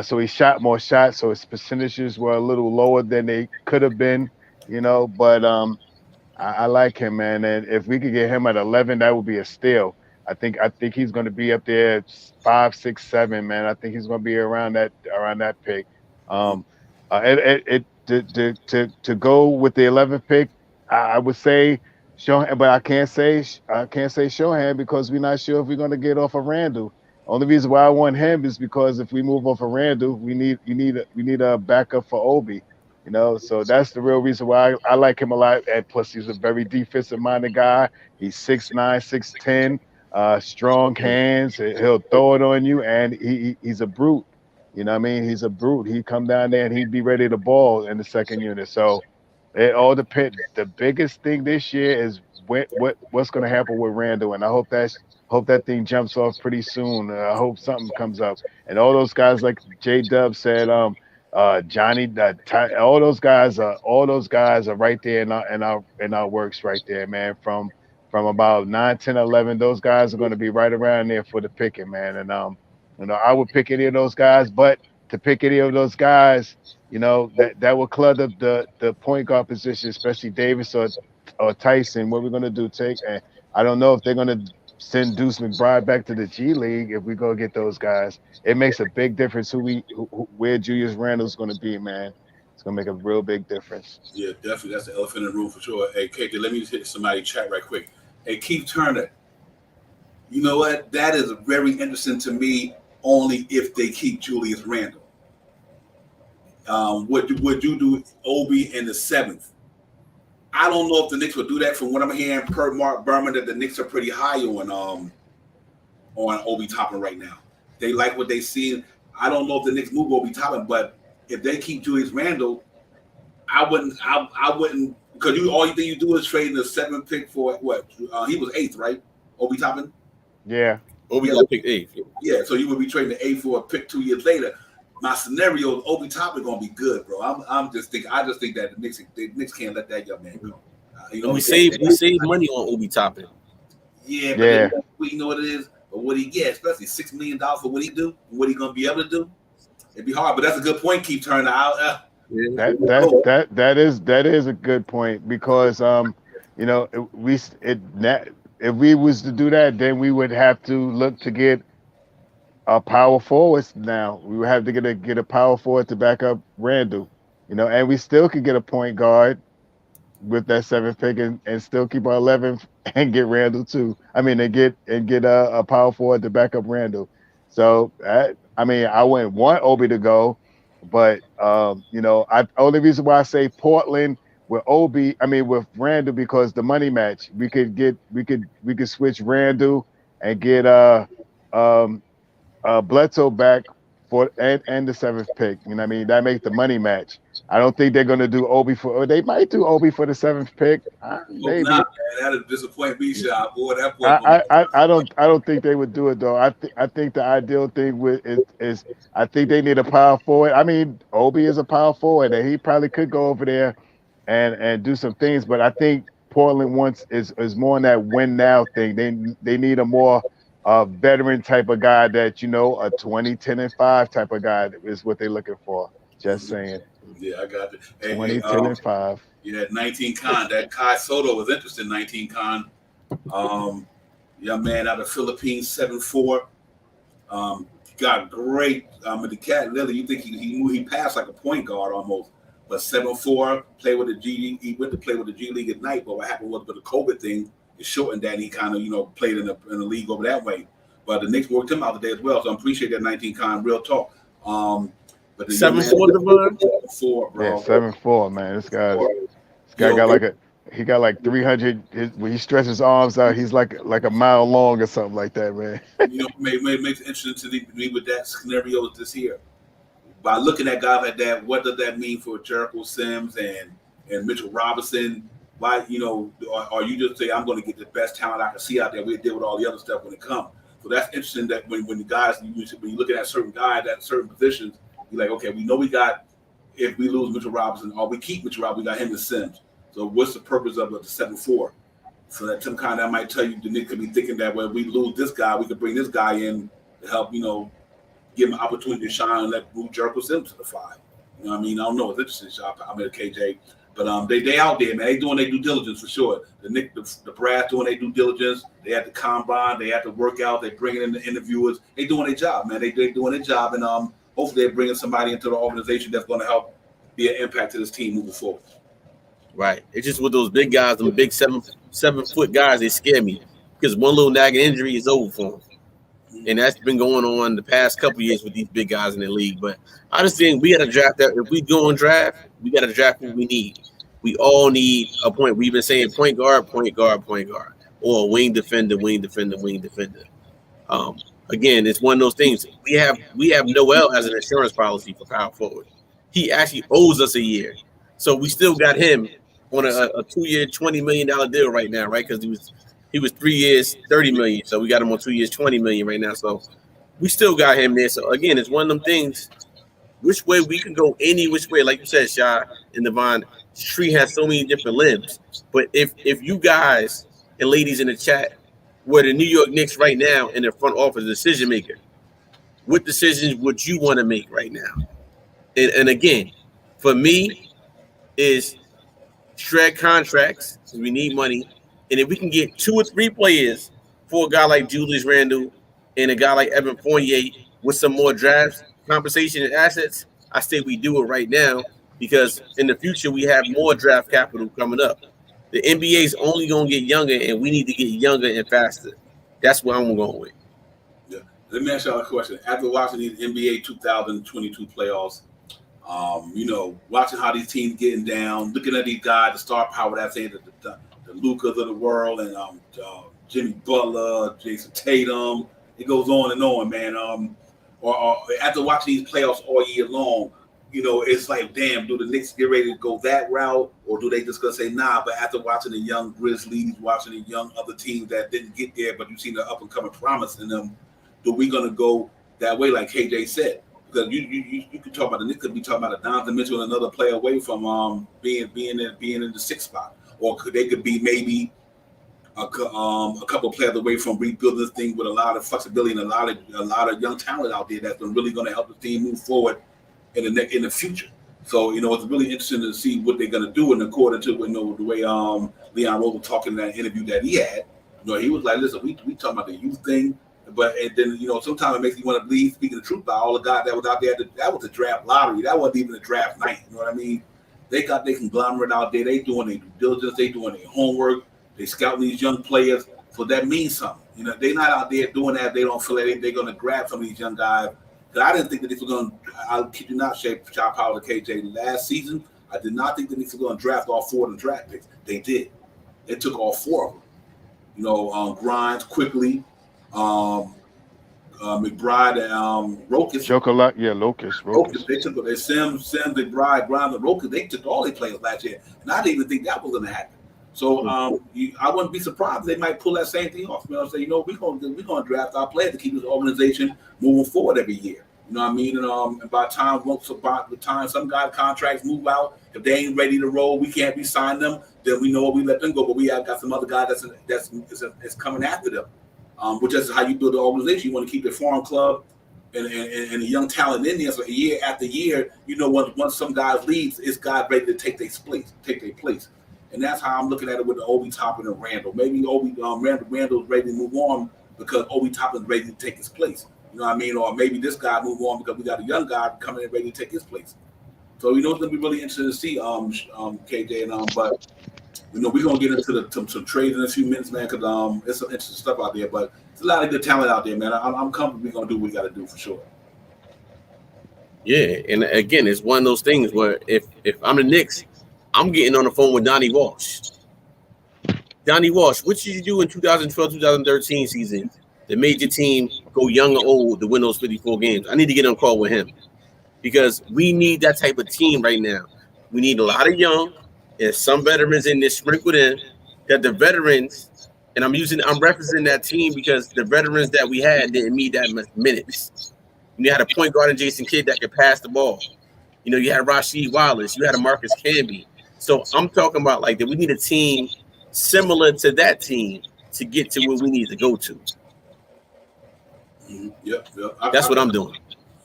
So he shot more shots, so his percentages were a little lower than they could have been, you know. But I like him, man. And if we could get him at 11, that would be a steal. I think he's going to be up there 5, 6, 7, man. I think he's going to be around that pick. To go with the 11th pick, I would say Shohan, but I can't say Shohan because we're not sure if we're going to get off of Randall. Only reason why I want him is because if we move off of Randall, we need a backup for Obi, you know. So that's the real reason why I like him a lot. And plus, he's a very defensive-minded guy. He's 6'9", 6'10", strong hands. He'll throw it on you, and he's a brute. You know what I mean? He's a brute. He'd come down there and he'd be ready to ball in the second unit. So it all depends. The biggest thing this year is what's going to happen with Randall, and I hope that thing jumps off pretty soon. I hope something comes up. And all those guys, like J-Dub said, Johnny, all those guys are right there in our works right there, man. From about 9, 10, 11, those guys are going to be right around there for the picking, man. And you know, I would pick any of those guys, but to pick any of those guys, you know, that will clutter the point guard position, especially Davis or Tyson. What we're going to do, and I don't know if they're going to send Deuce McBride back to the G League if we go get those guys. It makes a big difference where Julius Randle's going to be, man. It's going to make a real big difference. Yeah, definitely. That's the elephant in the room for sure. Hey, KJ, let me just hit somebody chat right quick. Hey, Keith Turner, you know what? That is very interesting to me only if they keep Julius Randle. Would you do Obi in the 7th? I don't know if the Knicks would do that. From what I'm hearing, per Mark Berman, that the Knicks are pretty high on Obi Toppin right now. They like what they see. I don't know if the Knicks move Obi Toppin, but if they keep Julius Randle, I wouldn't because all you think you do is trade the 7th pick for what? He was 8th, right? Obi Toppin? Yeah. Obi got picked 8th. Yeah, so you would be trading the 8th for a pick 2 years later. My scenario, Obi Toppin gonna be good, bro. I just think that the Knicks can't let that young man go. You know, we saved money on Obi Toppin. Yeah, but yeah. We know what it is, but what he get, especially $6 million for what he do, what he gonna be able to do, it'd be hard. But that's a good point. Keep turning out. That is a good point because you know, if we was to do that, then we would have to look to get a power forwards now. We would have to get a power forward to back up Randall, you know, and we still could get a point guard, with that 7th pick and still keep our 11th and get Randall too. I mean, and get a power forward to back up Randall. So I mean, I wouldn't want Obi to go, but I only reason why I say Portland with Obi, I mean with Randall because the money match we could switch Randall and get um Bledsoe back for and the 7th pick. You know what I mean? That makes the money match. I don't think they're gonna do Obi or they might do Obi for the 7th pick. Hope Maybe. not, man. That'll disappoint me, shot. Boy, that boy gonna I don't think they would do it though. I think the ideal thing is I think they need a power forward. I mean, Obi is a power forward and he probably could go over there and do some things, but I think Portland wants is more on that win now thing. They need a more veteran type of guy that a 20, 10, and 5 type of guy is what they're looking for. Just saying. Yeah, I got it. Hey, 20, 10, and 5. Yeah, 19 Con. That Kai Soto was interested in 19 Con. Young man out of Philippines, 7'4". Got great. The cat Lily, you think he passed like a point guard almost, but 7'4", play with the G. He went to play with the G League at night, but what happened was with the COVID thing, it shortened that. And he kind of played in the league over that way. But the Knicks worked him out today as well, so I appreciate that 19 Con. Real talk. But the 7'4", Devon? 7'4", bro. Yeah, 7'4", man. This guy got like 300. When he stretches his arms out, he's like a mile long or something like that, man. Makes it interesting to me with that scenario this here. By looking at guys like that, what does that mean for Jericho Sims and Mitchell Robinson? Why, or you just say, I'm going to get the best talent I can see out there. We deal with all the other stuff when it comes. So that's interesting that when the guys, when you're looking at certain guys at certain positions, you're like, okay, we know we got, if we lose Mitchell Robinson or we keep Mitchell Robinson, we got him and Sims. So what's the purpose of the 7'4"? So that some kind that might tell you the Knicks could be thinking that when we lose this guy, we could bring this guy in to help, give him an opportunity to shine and let move Jericho Sims to the 5. You know what I mean? I don't know. It's interesting, shop. I'm at KJ. But they out there, man. They doing their due diligence for sure. The brass doing their due diligence. They had the combine. They had the workout. They bringing in the interviewers. They doing their job, man. They doing their job, and hopefully they're bringing somebody into the organization that's going to help be an impact to this team moving forward. Right. It's just with those big guys, them big 7-foot guys, they scare me because one little nagging injury is over for them. And that's been going on the past couple of years with these big guys in the league. But I just think we got to draft that. If we go and draft, we got to draft what we need. We all need a point. We've been saying point guard, or wing defender. Again, it's one of those things. We have Noel as an insurance policy for power forward. He actually owes us a year, so we still got him on a 2-year, $20 million deal right now, right? Because he was 3 years, $30 million. So we got him on 2 years, $20 million right now. So we still got him there. So again, it's one of them things. Which way we can go, any which way, like you said, Shy and Devon. Tree has so many different limbs. But if you guys and ladies in the chat were the New York Knicks right now in the front office decision maker, what decisions would you want to make right now? And again, for me, is shred contracts because we need money. And if we can get 2 or 3 players for a guy like Julius Randle and a guy like Evan Fournier with some more drafts, compensation, and assets, I say we do it right now because in the future we have more draft capital coming up. The NBA is only going to get younger, and we need to get younger and faster. That's what I'm going with. Yeah. Let me ask y'all a question. After watching these NBA 2022 playoffs, watching how these teams getting down, looking at these guys, the star power that's in the Lucas of the world, and Jimmy Butler, Jason Tatum. It goes on and on, man. Or after watching these playoffs all year long, it's like, damn, do the Knicks get ready to go that route, or do they just gonna say nah? But after watching the young Grizzlies, watching the young other teams that didn't get there, but you've seen the up and coming promise in them, do we gonna go that way, like KJ said? Because you could talk about the Knicks could be talking about a Donovan Mitchell and another player away from being in the 6th spot, or they could be maybe a couple of players away from rebuilding this thing with a lot of flexibility and a lot of young talent out there that's really going to help the team move forward in the future. So it's really interesting to see what they're going to do. And according to the way Leon Rose was talking in that interview that he had, he was like, listen, we talking about the youth thing, but and then sometimes it makes you want to believe, speaking the truth, about all the guys that was out there. That was a draft lottery. That wasn't even a draft night. You know what I mean? They got their conglomerate out there. They doing their due diligence. They doing their homework. They scouting these young players. So that means something. You know, they're not out there doing that. They don't feel like they're going to grab some of these young guys. Because I didn't think that they were going to, I'll keep you not shaped, Chop Power to KJ last season. I did not think that they were going to draft all 4 of the draft picks. They did. They took all 4 of them. You know, Grimes, quickly, McBride, and Rokas. Chocolate, yeah, Locust. They took their Sims, McBride, Grimes, and Rokas. They took all their players last year. And I didn't even think that was going to happen. So I wouldn't be surprised if they might pull that same thing off. You know, say, we're gonna draft our players to keep this organization moving forward every year. You know what I mean? And by the time some guys' contracts move out, if they ain't ready to roll, we can't re-sign them. Then we know we let them go. But we have got some other guys that's coming after them. Which is how you build an organization. You want to keep the farm club and the young talent in there. So year after year, once some guys leave, it's guys ready to take their place. And that's how I'm looking at it with the Obi Toppin and Randall. Maybe Randall's ready to move on because Obi Toppin's ready to take his place. You know what I mean? Or maybe this guy move on because we got a young guy coming in ready to take his place. So it's gonna be really interesting to see KJ but we're gonna get into some trades in a few minutes, man, because there's some interesting stuff out there. But there's a lot of good talent out there, man. I'm confident we're gonna do what we gotta do for sure. Yeah, and again, it's one of those things where if I'm the Knicks, I'm getting on the phone with Donnie Walsh. Donnie Walsh, what did you do in 2012-2013 season that made your team go young or old to win those 54 games? I need to get on a call with him because we need that type of team right now. We need a lot of young and some veterans in there sprinkled in. That the veterans, and I'm referencing that team because the veterans that we had didn't need that much minutes. You had a point guard in Jason Kidd that could pass the ball. You had Rasheed Wallace, you had a Marcus Camby. So I'm talking about like that we need a team similar to that team to get to where we need to go to. Mm-hmm. Yep. That's what I'm doing.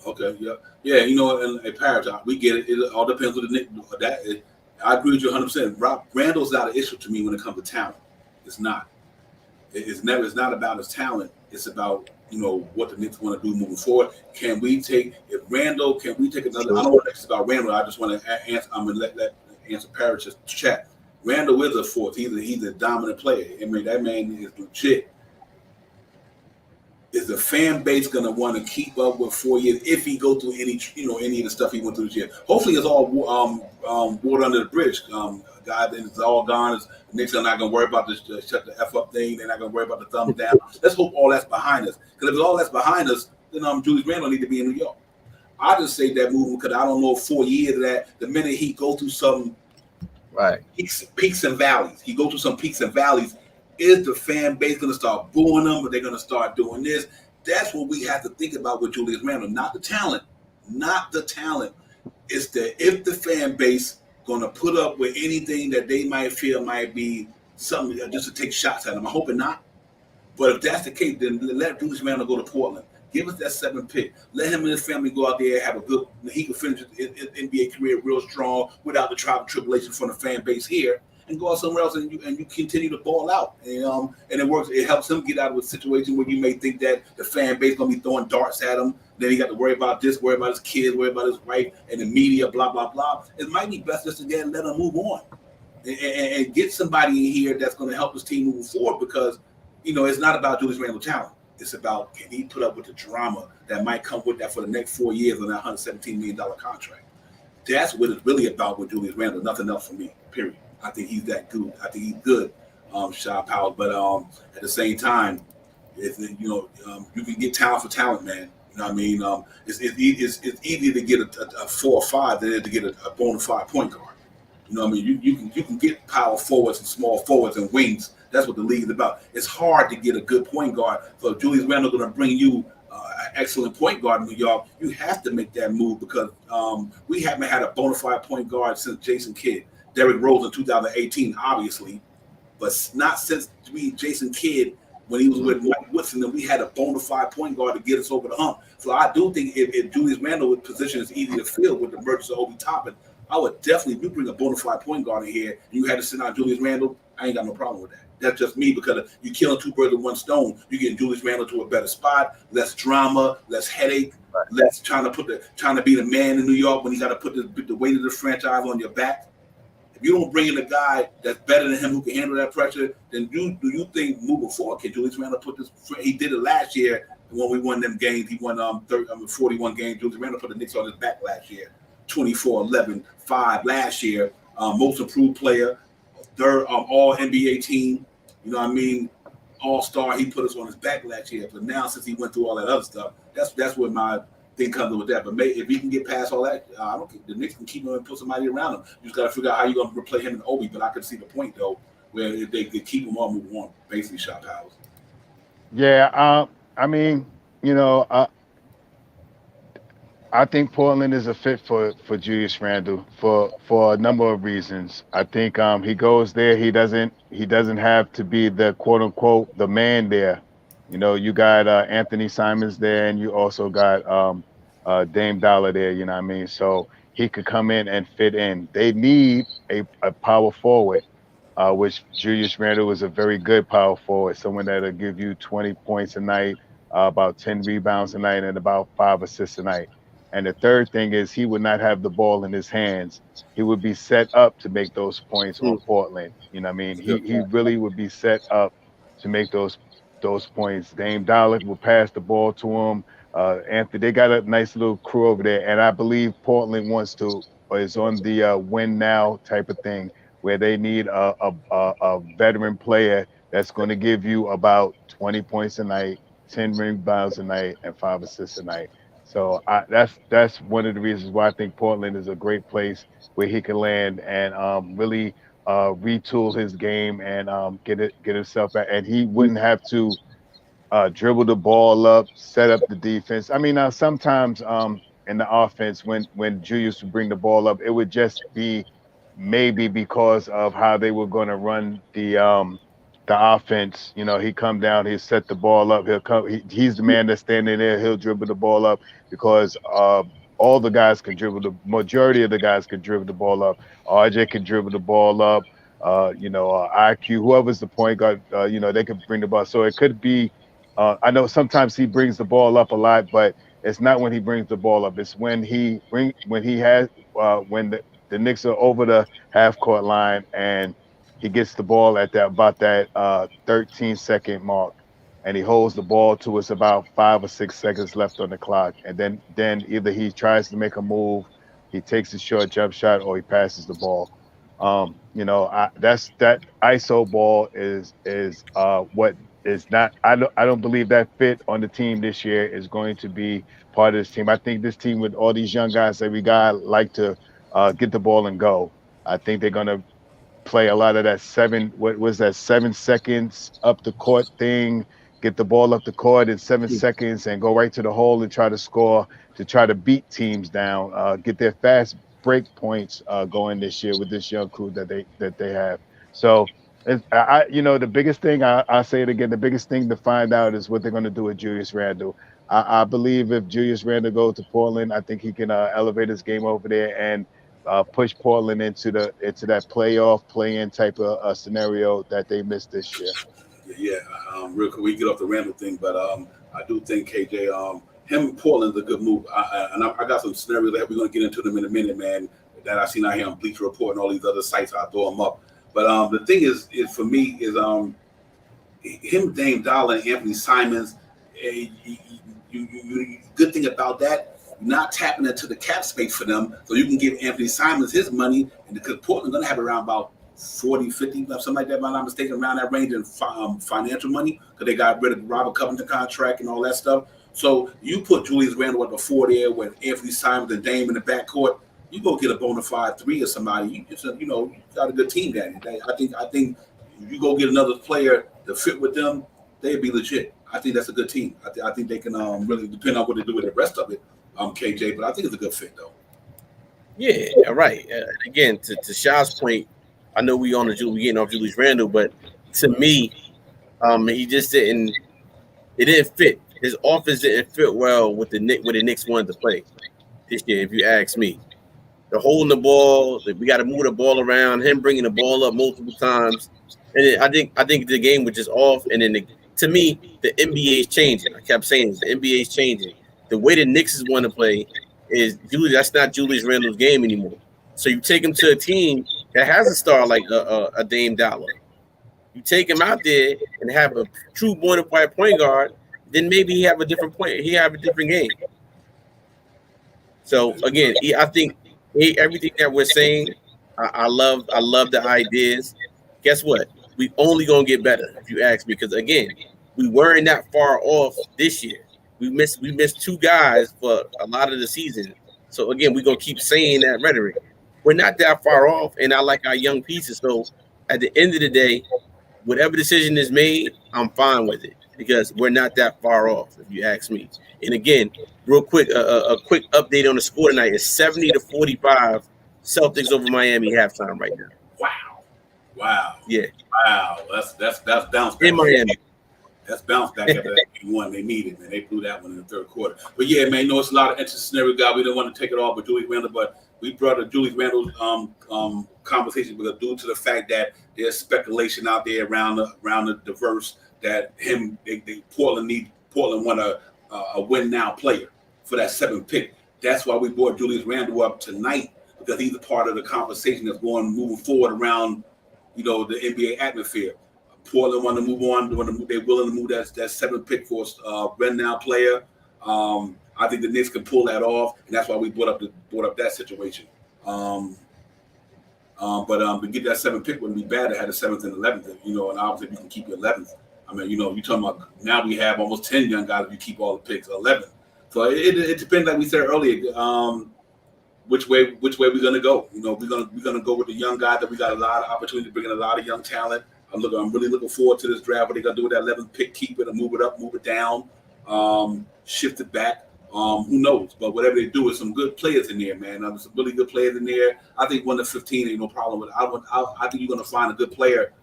Okay, yeah. In a paradox, we get it. It all depends on the Knicks. I agree with you 100%. Randall's not an issue to me when it comes to talent. It's not. It's not about his talent. It's about what the Knicks want to do moving forward. Can we take another? I don't want to ask about Randall. I just want to answer. I'm gonna let answer Parrish's chat. Randall is a force. He's a dominant player. I mean, that man is legit. Is the fan base gonna want to keep up with 4 years if he go through any of the stuff he went through this year? Hopefully, it's all water under the bridge. God, then it's all gone. The Knicks are not gonna worry about this shut the F up thing. They're not gonna worry about the thumbs down. Let's hope all that's behind us. Because if all that's behind us, then Julius Randle need to be in New York. I just say that movement because I don't know 4 years of that. The minute he go through some peaks and valleys, is the fan base going to start booing them, or they're going to start doing this? That's what we have to think about with Julius Randle, not the talent. It's if the fan base going to put up with anything that they might feel might be something just to take shots at him. I'm hoping not. But if that's the case, then let Julius Randle go to Portland. Give us that 7th pick. Let him and his family go out there and have a good. He can finish his NBA career real strong without the trial and tribulation from the fan base here, and go out somewhere else and you continue to ball out. And it works. It helps him get out of a situation where you may think that the fan base gonna be throwing darts at him. Then he got to worry about this, worry about his kids, worry about his wife, and the media, blah blah blah. It might be best just to let him move on and get somebody in here that's going to help his team move forward because it's not about Julius Randle talent. It's about can he put up with the drama that might come with that for the next 4 years on that $117 million contract. That's what it's really about with Julius Randle. Nothing else for me, period. I think he's that good. I think he's good, Shaw Powell. But at the same time, you can get talent for talent, man. You know what I mean? It's easier to get a 4 or 5 than it is to get a bona fide point guard. You know what I mean? You can get power forwards and small forwards and wings. That's what the league is about. It's hard to get a good point guard. So if Julius Randle going to bring you an excellent point guard in New York, you have to make that move because we haven't had a bona fide point guard since Jason Kidd. Derrick Rose in 2018, obviously, but not since Jason Kidd when he was with Mike Woodson, and we had a bona fide point guard to get us over the hump. So I do think if Julius Randle's position is easy to fill with the emergence of Obi Toppin, I would definitely, if you bring a bona fide point guard in here and you had to send out Julius Randle, I ain't got no problem with that. That's just me because you're killing 2 birds with 1 stone. You're getting Julius Randle to a better spot, less drama, less headache, less trying to be the man in New York when you got to put the weight of the franchise on your back. you don't bring in a guy that's better than him who can handle that pressure, then do you think moving forward, can Julius Randle put this? He did it last year when we won them games. He won 41 games. Julius Randle put the Knicks on his back last year, 24, 11, 5 last year. Most improved player, third all NBA team. You know what I mean? All-star. He put us on his back last year. But now, since he went through all that other stuff, that's what my thing comes with that. But if he can get past all that, I don't think the Knicks can keep him and put somebody around him. You just got to figure out how you're going to replace him and Obi. But I could see the point, though, where if they could keep him on, move on, basically shot powers. Yeah, I mean, I think Portland is a fit for Julius Randle for a number of reasons. I think he goes there. He doesn't have to be the quote unquote the man there. You got Anthony Simons there, and you also got Dame Dollar there. You know what I mean? So he could come in and fit in. They need a power forward, which Julius Randle is a very good power forward, someone that'll give you 20 points a night, about 10 rebounds a night, and about 5 assists a night. And the third thing is he would not have the ball in his hands. He would be set up to make those points on Portland. You know what I mean? He really would be set up to make those points. Dame Dollar will pass the ball to him. Anthony, they got a nice little crew over there. And I believe Portland is on the win now type of thing, where they need a veteran player that's going to give you about 20 points a night, 10 rebounds a night, and 5 assists a night. So that's one of the reasons why I think Portland is a great place where he can land and really retool his game and get himself back. And he wouldn't have to dribble the ball up, set up the defense. I mean, now sometimes in the offense, when Julius would bring the ball up, it would just be maybe because of how they were going to run the offense. He come down, he set the ball up. He'll come. He's the man that's standing there. He'll dribble the ball up because all the guys can dribble. The majority of the guys can dribble the ball up. RJ can dribble the ball up. IQ, whoever's the point guard, they can bring the ball. So it could be. I know sometimes he brings the ball up a lot, but it's not when he brings the ball up. It's when the Knicks are over the half court line and he gets the ball at about that 13-second mark, and he holds the ball to us about 5 or 6 seconds left on the clock. And then either he tries to make a move, he takes a short jump shot, or he passes the ball. That ISO ball is what is not. I don't believe that fit on the team this year is going to be part of this team. I think this team with all these young guys that we got like to get the ball and go. I think they're going to play a lot of that 7 seconds up the court thing, get the ball up the court in 7 seconds and go right to the hole and try to score, to try to beat teams down, get their fast break points going this year with this young crew that they have. So the biggest thing, I say it again, the biggest thing to find out is what they're going to do with Julius Randle. I believe if Julius Randle goes to Portland, I think he can elevate his game over there and push Portland into that playoff play-in type of scenario that they missed this year. Yeah. Real quick, we get off the Randall thing, but I do think KJ, him and Portland's a good move. I got some scenarios that we're gonna get into them in a minute, man. That I seen out here on Bleacher Report and all these other sites. I'll throw them up. But the thing is for me is him, Dame Dollar, and Anthony Simons. Good thing about that. Not tapping into the cap space for them, so you can give Anthony Simons his money, and because Portland's going to have around about 40, 50, something like that, if I'm not mistaken, around that range in financial money, because they got rid of the Robert Covington contract and all that stuff. So you put Julius Randle at the 4 there with Anthony Simons and Dame in the backcourt, you go get a bona fide 3 or somebody. You got a good team there. I think if you go get another player to fit with them, they'd be legit. I think that's a good team. I think they can really depend on what they do with the rest of it. KJ, but I think it's a good fit though. Yeah, right. Again, to Shaw's point, I know we getting off Julius Randle, but to me, he just didn't. It didn't fit. His offense didn't fit well with the Knicks wanted to play this year. If you ask me, the holding the ball, we got to move the ball around. Him bringing the ball up multiple times, and I think the game was just off. And then to me, the NBA is changing. I kept saying this, the NBA is changing. The way the Knicks want to play is that's not Julius Randle's game anymore. So you take him to a team that has a star like a Dame Dollar. You take him out there and have a true bona fide point guard, then maybe he have a different point. He have a different game. So again, I think everything that we're saying, I love the ideas. Guess what? We only gonna get better if you ask me. Because again, we weren't that far off this year. We missed two guys for a lot of the season. So again, we're gonna keep saying that rhetoric. We're not that far off, and I like our young pieces. So at the end of the day, whatever decision is made, I'm fine with it because we're not that far off, if you ask me. And again, real quick, a quick update on the score tonight is 70-45, Celtics over Miami halftime right now. Wow. Yeah. Wow. That's bounce back. In Miami. That's bounce back after that one they needed, man. They blew that one in the third quarter. But yeah, man, it's a lot of interesting scenario, guy. We didn't want to take it all with Julius Randle, but we brought up Julius Randle's conversation because due to the fact that there's speculation out there around the diverse that Portland want a win now player for that 7th pick. That's why we brought Julius Randle up tonight because he's a part of the conversation that's moving forward around the NBA atmosphere. Portland want to move on. They're willing to move that 7th pick for a win now player. I think the Knicks can pull that off, and that's why we brought up that situation. But to get that 7th pick wouldn't be bad to have the 7th and 11th, and obviously we can keep the 11th. I mean, you're talking about now we have almost 10 young guys if you keep all the picks, 11. So it depends, like we said earlier, which way we're gonna go. We're gonna go with the young guys that we got a lot of opportunity to bring in a lot of young talent. I'm really looking forward to this draft. What they're gonna do with that 11th pick, keep it and move it up, move it down, shift it back. Who knows? But whatever they do, is some good players in there, man. There's some really good players in there. I think 1 to 15 ain't no problem with it. I think you're gonna find a good player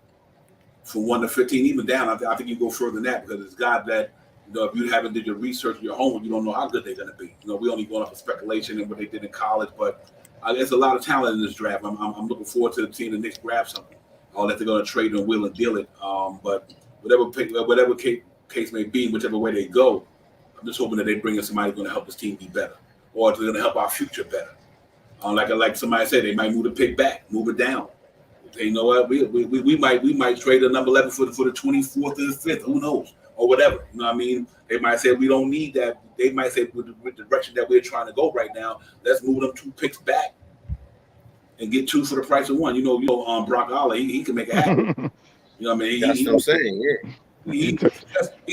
from 1 to 15, even down. I think you go further than that because it's guys that if you haven't did your research, your homework, you don't know how good they're gonna be. We only going off of speculation and what they did in college, but there's a lot of talent in this draft. I'm looking forward to the team the Knicks grab something. That they're going to trade and will and deal it. But whatever case may be, whichever way they go, I'm just hoping that they bring in somebody going to help this team be better, or they're going to help our future better. Like somebody said, they might move the pick back, move it down. You know what? We might trade the number 11 for the 24th or the 5th. Who knows? Or whatever. You know what I mean? They might say we don't need that. They might say with the direction that we're trying to go right now, let's move them 2 picks back and get 2 for the price of 1. Brock Aller, he can make it happen. You know what I mean? That's what I'm saying. Yeah. He's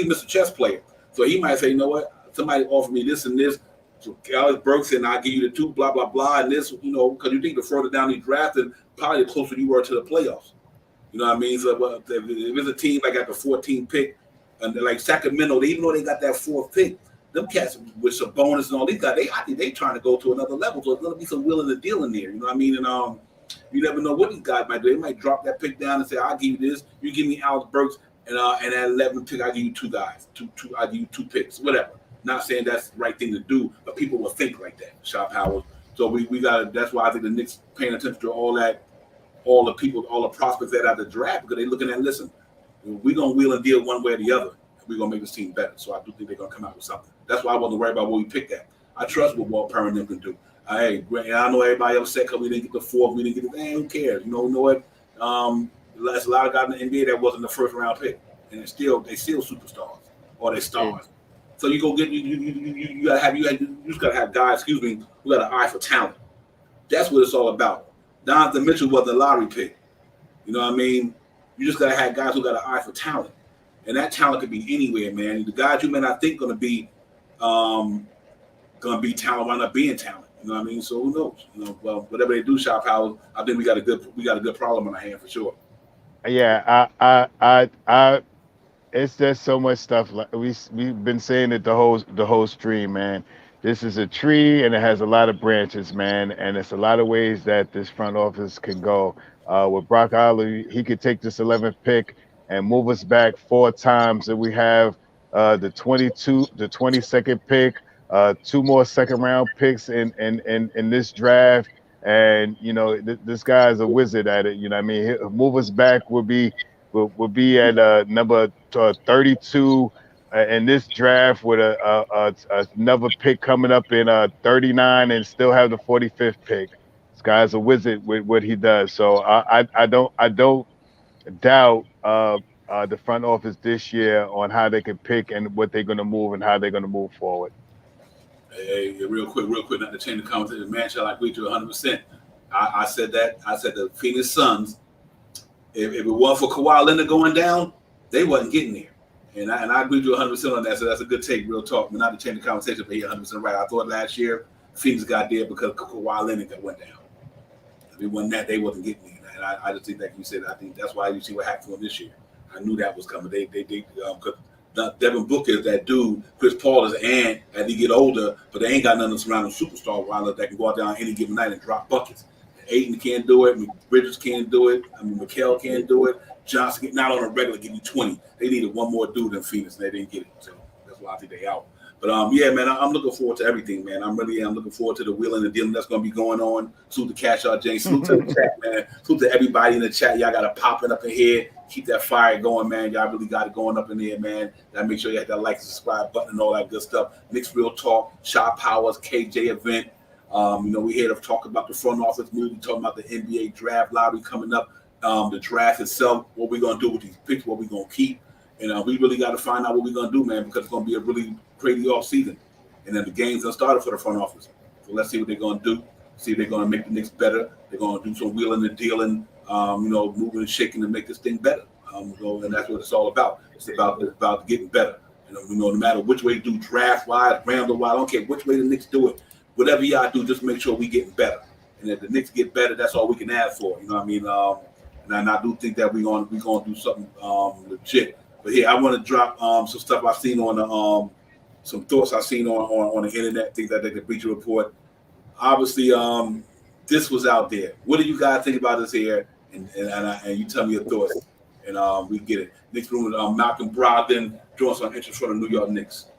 Mr. Chess player. So he might say, you know what? Somebody offered me this and this. So Alex Burks said, I'll give you the 2, blah, blah, blah. And this, because you think the further down you drafted, probably the closer you were to the playoffs. You know what I mean? So if it's a team like at the 14th pick, and like Sacramento, even though they got that 4th pick, them cats with some bonus and all these guys, I think they trying to go to another level. So it's going to be some willing to deal in there. You know what I mean? And you never know what these guys might do. They might drop that pick down and say, I'll give you this. You give me Alex Burks, and at 11th pick, I'll give you 2 guys. I'll give you 2 picks, whatever. Not saying that's the right thing to do, but people will think like that, Shop Howard. So we got to, that's why I think the Knicks paying attention to all the people, all the prospects that are at the draft, because they're looking at, listen, we're going to wheel and deal one way or the other. We're going to make this team better. So I do think they're going to come out with something. That's why I wasn't worried about what we picked at. I trust what Walt Perrin and them can do. Hey, I know everybody upset because we didn't get the 4th. We didn't get the, who cares? You know what? There's a lot of guys in the NBA that wasn't the 1st round pick. And they still superstars or they stars. Yeah. So you go get you just gotta have guys, who got an eye for talent. That's what it's all about. Donovan Mitchell was the lottery pick. You know what I mean? You just gotta have guys who got an eye for talent. And that talent could be anywhere, man. The guys you may not think gonna be talent wind up being talent. You know what I mean? So who knows? Well, whatever they do, Shop Howard, I think we got a good problem on our hand for sure. Yeah, I it's just so much stuff. Like we've been saying it the whole stream, man. This is a tree and it has a lot of branches, man, and it's a lot of ways that this front office can go. With Brock Aller, he could take this 11th pick and move us back 4 times, and we have the 22nd pick, 2 more 2nd round picks in this draft, and this guy is a wizard at it. You know what I mean? He'll move us back. We'll be at number 32 in this draft with another pick coming up in 39, and still have the 45th pick. guy's a wizard with what he does. So I don't doubt the front office this year on how they can pick and what they're going to move and how they're going to move forward. Hey, real quick, not to change the conversation. Man, shall I agree to 100%. I said that. I said the Phoenix Suns, if it wasn't for Kawhi Leonard going down, they wasn't getting there. And I agree to 100% on that. So that's a good take, real talk. But not to change the conversation, but he's 100% right. I thought last year Phoenix got there because Kawhi Leonard went down. If it wasn't that, they wasn't getting there. And I just think, like you said, I think that's why you see what happened to them this year. I knew that was coming. They because Devin Booker is that dude. Chris Paul is an ant as he get older, but they ain't got nothing to surround them superstar Wilder that can go out there on any given night and drop buckets. Ayton can't do it. Bridges can't do it. I mean, McHale can't do it. Johnson, not on a regular, give you 20. They needed one more dude in Phoenix, and they didn't get it. So that's why I think they out. But yeah, man, I'm looking forward to everything, man. I'm looking forward to the wheeling and dealing that's going to be going on. Salute to Cash Out James. Salute to the chat, man. Salute to everybody in the chat. Y'all got to pop it up in here. Keep that fire going, man. Y'all really got it going up in there, man. Gotta make sure you have that like, subscribe button, and all that good stuff. Knicks Real Talk, Shot Powers, KJ event. We here to talk about the front office move. We talking about the NBA draft lottery coming up, the draft itself, what we're gonna do with these picks, what we're gonna keep. And we really got to find out what we're gonna do, man, because it's gonna be a really crazy off season. And then the games are started for the front office. So let's see what they're gonna do. See if they're gonna make the Knicks better. They're gonna do some wheeling and dealing, moving and shaking to make this thing better. And that's what it's all about. It's about getting better. No matter which way you do, draft wise, random wise, I don't care which way the Knicks do it. Whatever y'all do, just make sure we getting better. And if the Knicks get better, that's all we can ask for. You know what I mean? And I do think that we're gonna do something legit. But here, I want to drop some stuff I've seen on some thoughts I've seen on the internet. Things that they could Bleacher Report. Obviously, this was out there. What do you guys think about this here? And you tell me your thoughts. And we get it. Knicks room with Malcolm Brogdon drawing some interest from the New York Knicks.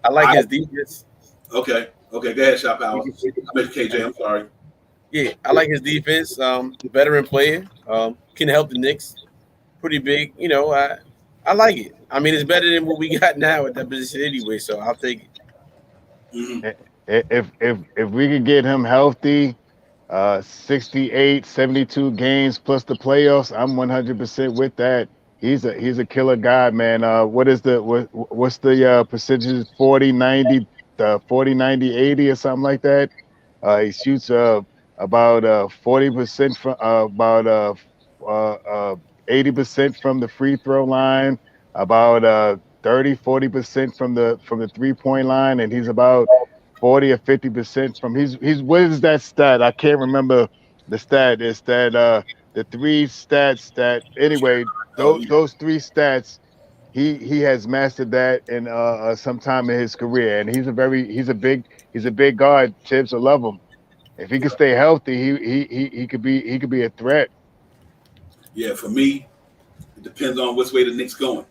I like his defense. Okay. Go ahead, Shop Out. I'm KJ. I'm sorry. Yeah, I like his defense. Veteran player. Can help the Knicks. Pretty big. I like it. I mean, it's better than what we got now at that position anyway. So I'll take it. Mm-hmm. If we could get him healthy, 68, 72 games plus the playoffs, I'm 100% with that. He's a killer guy, man. What's the percentage? 40, 90, 40, 90, 80 or something like that. He shoots about 40% from about 80% from the free throw line, about 30-40% from the 3-point line, and he's about 40 or 50% from he's what is that stat? I can't remember the stat. It's that the three stats that anyway, those three stats, he has mastered that in sometime in his career, and he's a big guard. Tibbs will love him. If he can stay healthy, he could be a threat. Yeah, for me, it depends on which way the Knicks going.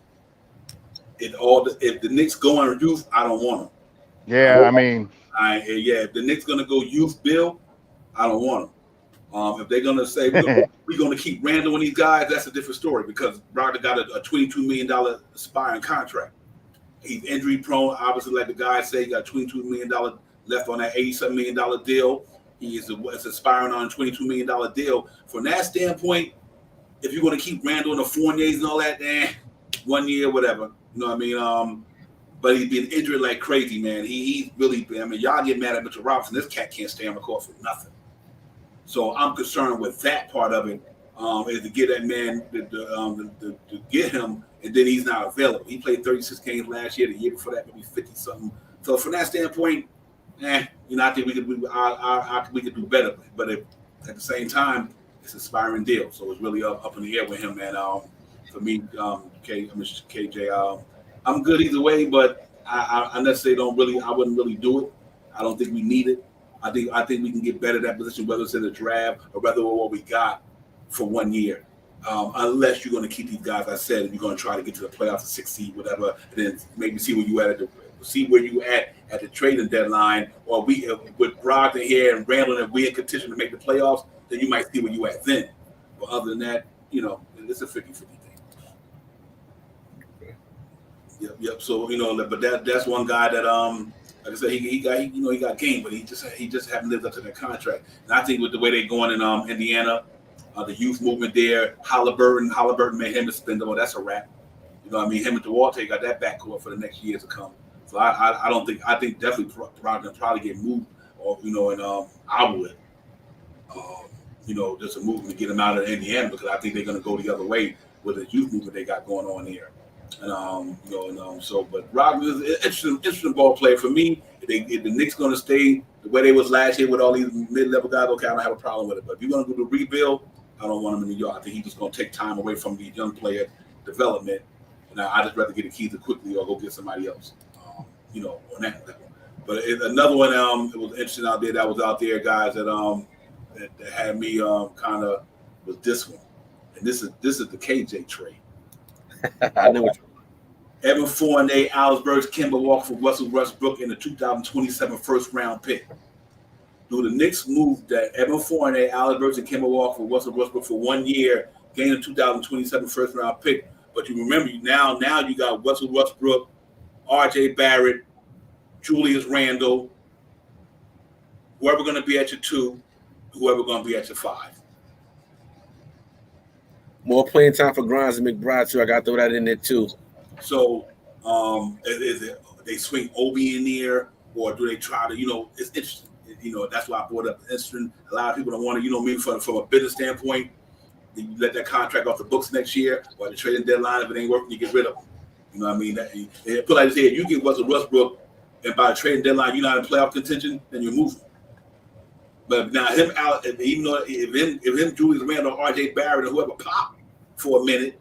If the Knicks going youth, I don't want them. Yeah, I mean, if the Knicks gonna go youth bill, I don't want them. If they're gonna say we're gonna keep Randall and these guys, that's a different story because Brogdon got a $22 million expiring contract. He's injury prone, obviously, like the guys say, he got $22 million left on that $87 million deal. It's expiring on a $22 million deal. From that standpoint, if you're gonna keep Randall and the Fourniers and all that, 1 year, whatever. You know what I mean? But he's been injured like crazy, man. He's really been. I mean, y'all get mad at Mitchell Robinson. This cat can't stay on the court for nothing. So I'm concerned with that part of it. Is to get that man to get him, and then he's not available. He played 36 games last year. The year before that, maybe 50 something. So from that standpoint, I think we could do better. But at the same time, it's an expiring deal, so it's really up in the air with him, man. For me, KJ, I'm good either way, but I necessarily I wouldn't really do it. I don't think we need it. I think we can get better at that position, whether it's in the draft or whether what we got for 1 year. Unless you're going to keep these guys, I said, if you're going to try to get to the playoffs, a 6 seed, whatever, and then maybe see where you at the trading deadline, or with Brogdon here and Randall, if we're in contention to make the playoffs, then you might see where you at then. But other than that, it's a 50-50 thing. Yep. So but that's one guy that Like I said, he got game, but he just haven't lived up to that contract. And I think with the way they're going in Indiana, the youth movement there, Halliburton made him expendable. That's a wrap. You know what I mean? Him and Duarte got that backcourt for the next years to come. So I don't think I think definitely probably get moved, or and I would. Just a movement to get them out of Indiana, because I think they're going to go the other way with the youth movement they got going on here. And but Robin is an interesting ball player for me. If the Knicks going to stay the way they was last year with all these mid-level guys, okay, I don't have a problem with it. But if you're going to do the rebuild, I don't want him in New York. I think he's just going to take time away from the young player development, and I just rather get the keys quickly or go get somebody else. On that level. But another one, it was interesting out there that was out there, guys, that had me kind of was this one, and this is the KJ trade. I know what Evan Fournier, Alex Burks, Kemba Walker for Russell Westbrook in the 2027 first round pick. Do the Knicks move that Evan Fournier, Alex Burks, and Kemba Walker for Russell Westbrook for 1 year, gain a 2027 first round pick? But you remember, now you got Russell Westbrook, R.J. Barrett, Julius Randle, whoever going to be at your 2, whoever going to be at your 5. More playing time for Grimes and McBride too. I got to throw that in there too. So, is it they swing Obi in there, or do they try to? It's interesting. That's why I brought up interesting. A lot of people don't want to. Maybe from a business standpoint, you let that contract off the books next year, or the trading deadline. If it ain't working, you get rid of them. You know what I mean? Put like I said, if you get Russell Westbrook, and by the trading deadline you're not in playoff contention, then you move him. But now him out, even though if him Julius Randle, R.J. Barrett, or whoever pop for a minute,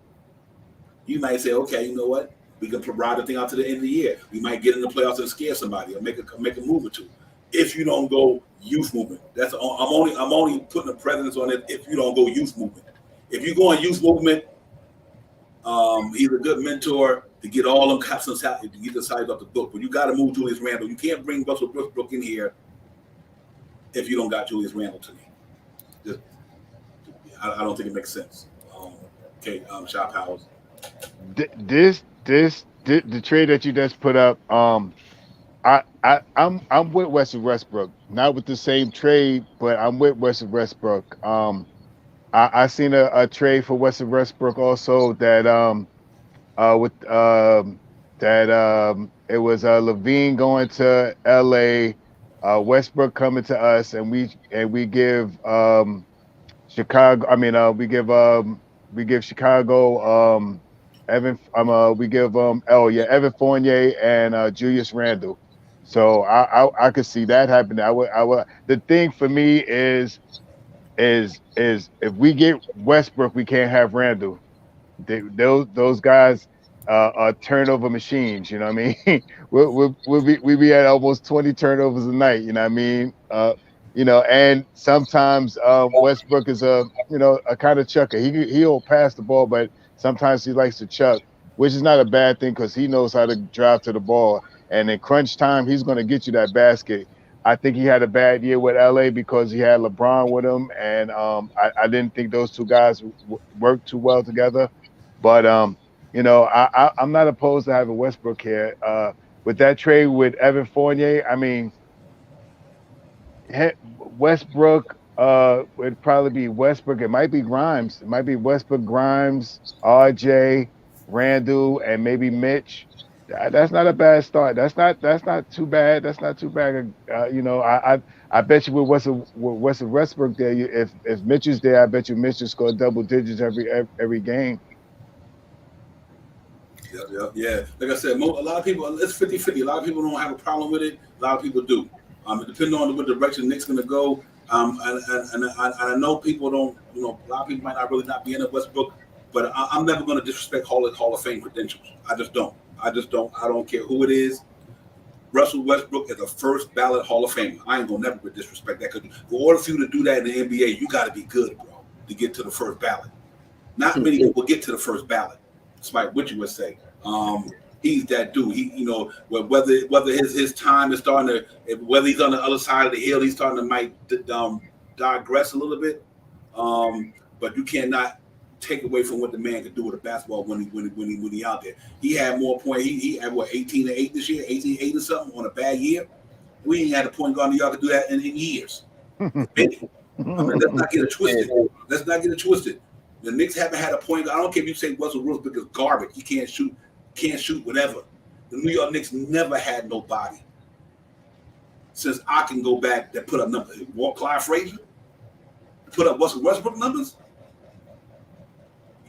you might say, okay, you know what? We can ride the thing out to the end of the year. We might get in the playoffs and scare somebody, or make a move or two. If you don't go youth movement, I'm only putting a precedence on it. If you don't go youth movement, if you go on youth movement, he's a good mentor to get all them captains out, to get the sides off the book. But you got to move Julius Randle. You can't bring Russell Westbrook in here if you don't got Julius Randle to me. I don't think it makes sense. Shop Powers. The trade that you just put up, I'm with Russell Westbrook, not with the same trade, but I'm with Russell Westbrook. I seen a trade for Russell Westbrook also that it was Levine going to LA, Westbrook coming to us, and we give Chicago. I mean, we give Chicago Evan Fournier and Julius Randle. So I could see that happening. I would. The thing for me is if we get Westbrook, we can't have Randle. Those guys are turnover machines. You know what I mean? we'll be at almost 20 turnovers a night. You know what I mean? And sometimes Westbrook is a kind of chucker. He'll pass the ball, but sometimes he likes to chuck, which is not a bad thing because he knows how to drive to the ball. And in crunch time, he's going to get you that basket. I think he had a bad year with LA because he had LeBron with him, and I didn't think those two guys worked too well together. But I'm not opposed to having Westbrook here. With that trade with Evan Fournier, I mean, Westbrook would probably be Westbrook. It might be Grimes. It might be Westbrook, Grimes, RJ, Randle, and maybe Mitch. That's not a bad start. That's not too bad. That's not too bad. I bet you with Russell Westbrook there, if Mitch is there, I bet you Mitch will score double digits every game. Yeah. Like I said, a lot of people, it's 50-50. A lot of people don't have a problem with it. A lot of people do. Depending on what direction Nick's going to go. And I know people don't, a lot of people might not really not be in it Westbrook, but I'm never going to disrespect Hall of Fame credentials. I just don't. I don't care who it is. Russell Westbrook is a first ballot Hall of Famer. I ain't going to never disrespect that, because in order for you to do that in the NBA, you got to be good, bro, to get to the first ballot. Not many people get to the first ballot, despite what you would say. He's that dude. He, whether his time is starting to, whether he's on the other side of the hill, he's starting to might digress a little bit. But you cannot take away from what the man could do with a basketball when he out there. He had more points. He had 18-8 this year, 18-8 or something on a bad year. We ain't had a point guard in New York to do that in years. Let's not get it twisted. Let's not get it twisted. The Knicks haven't had a point guard. I don't care if you say Russell Westbrook is garbage. He can't shoot, whatever. The New York Knicks never had nobody since I can go back that put up numbers. Clyde Frazier put up Russell Westbrook numbers.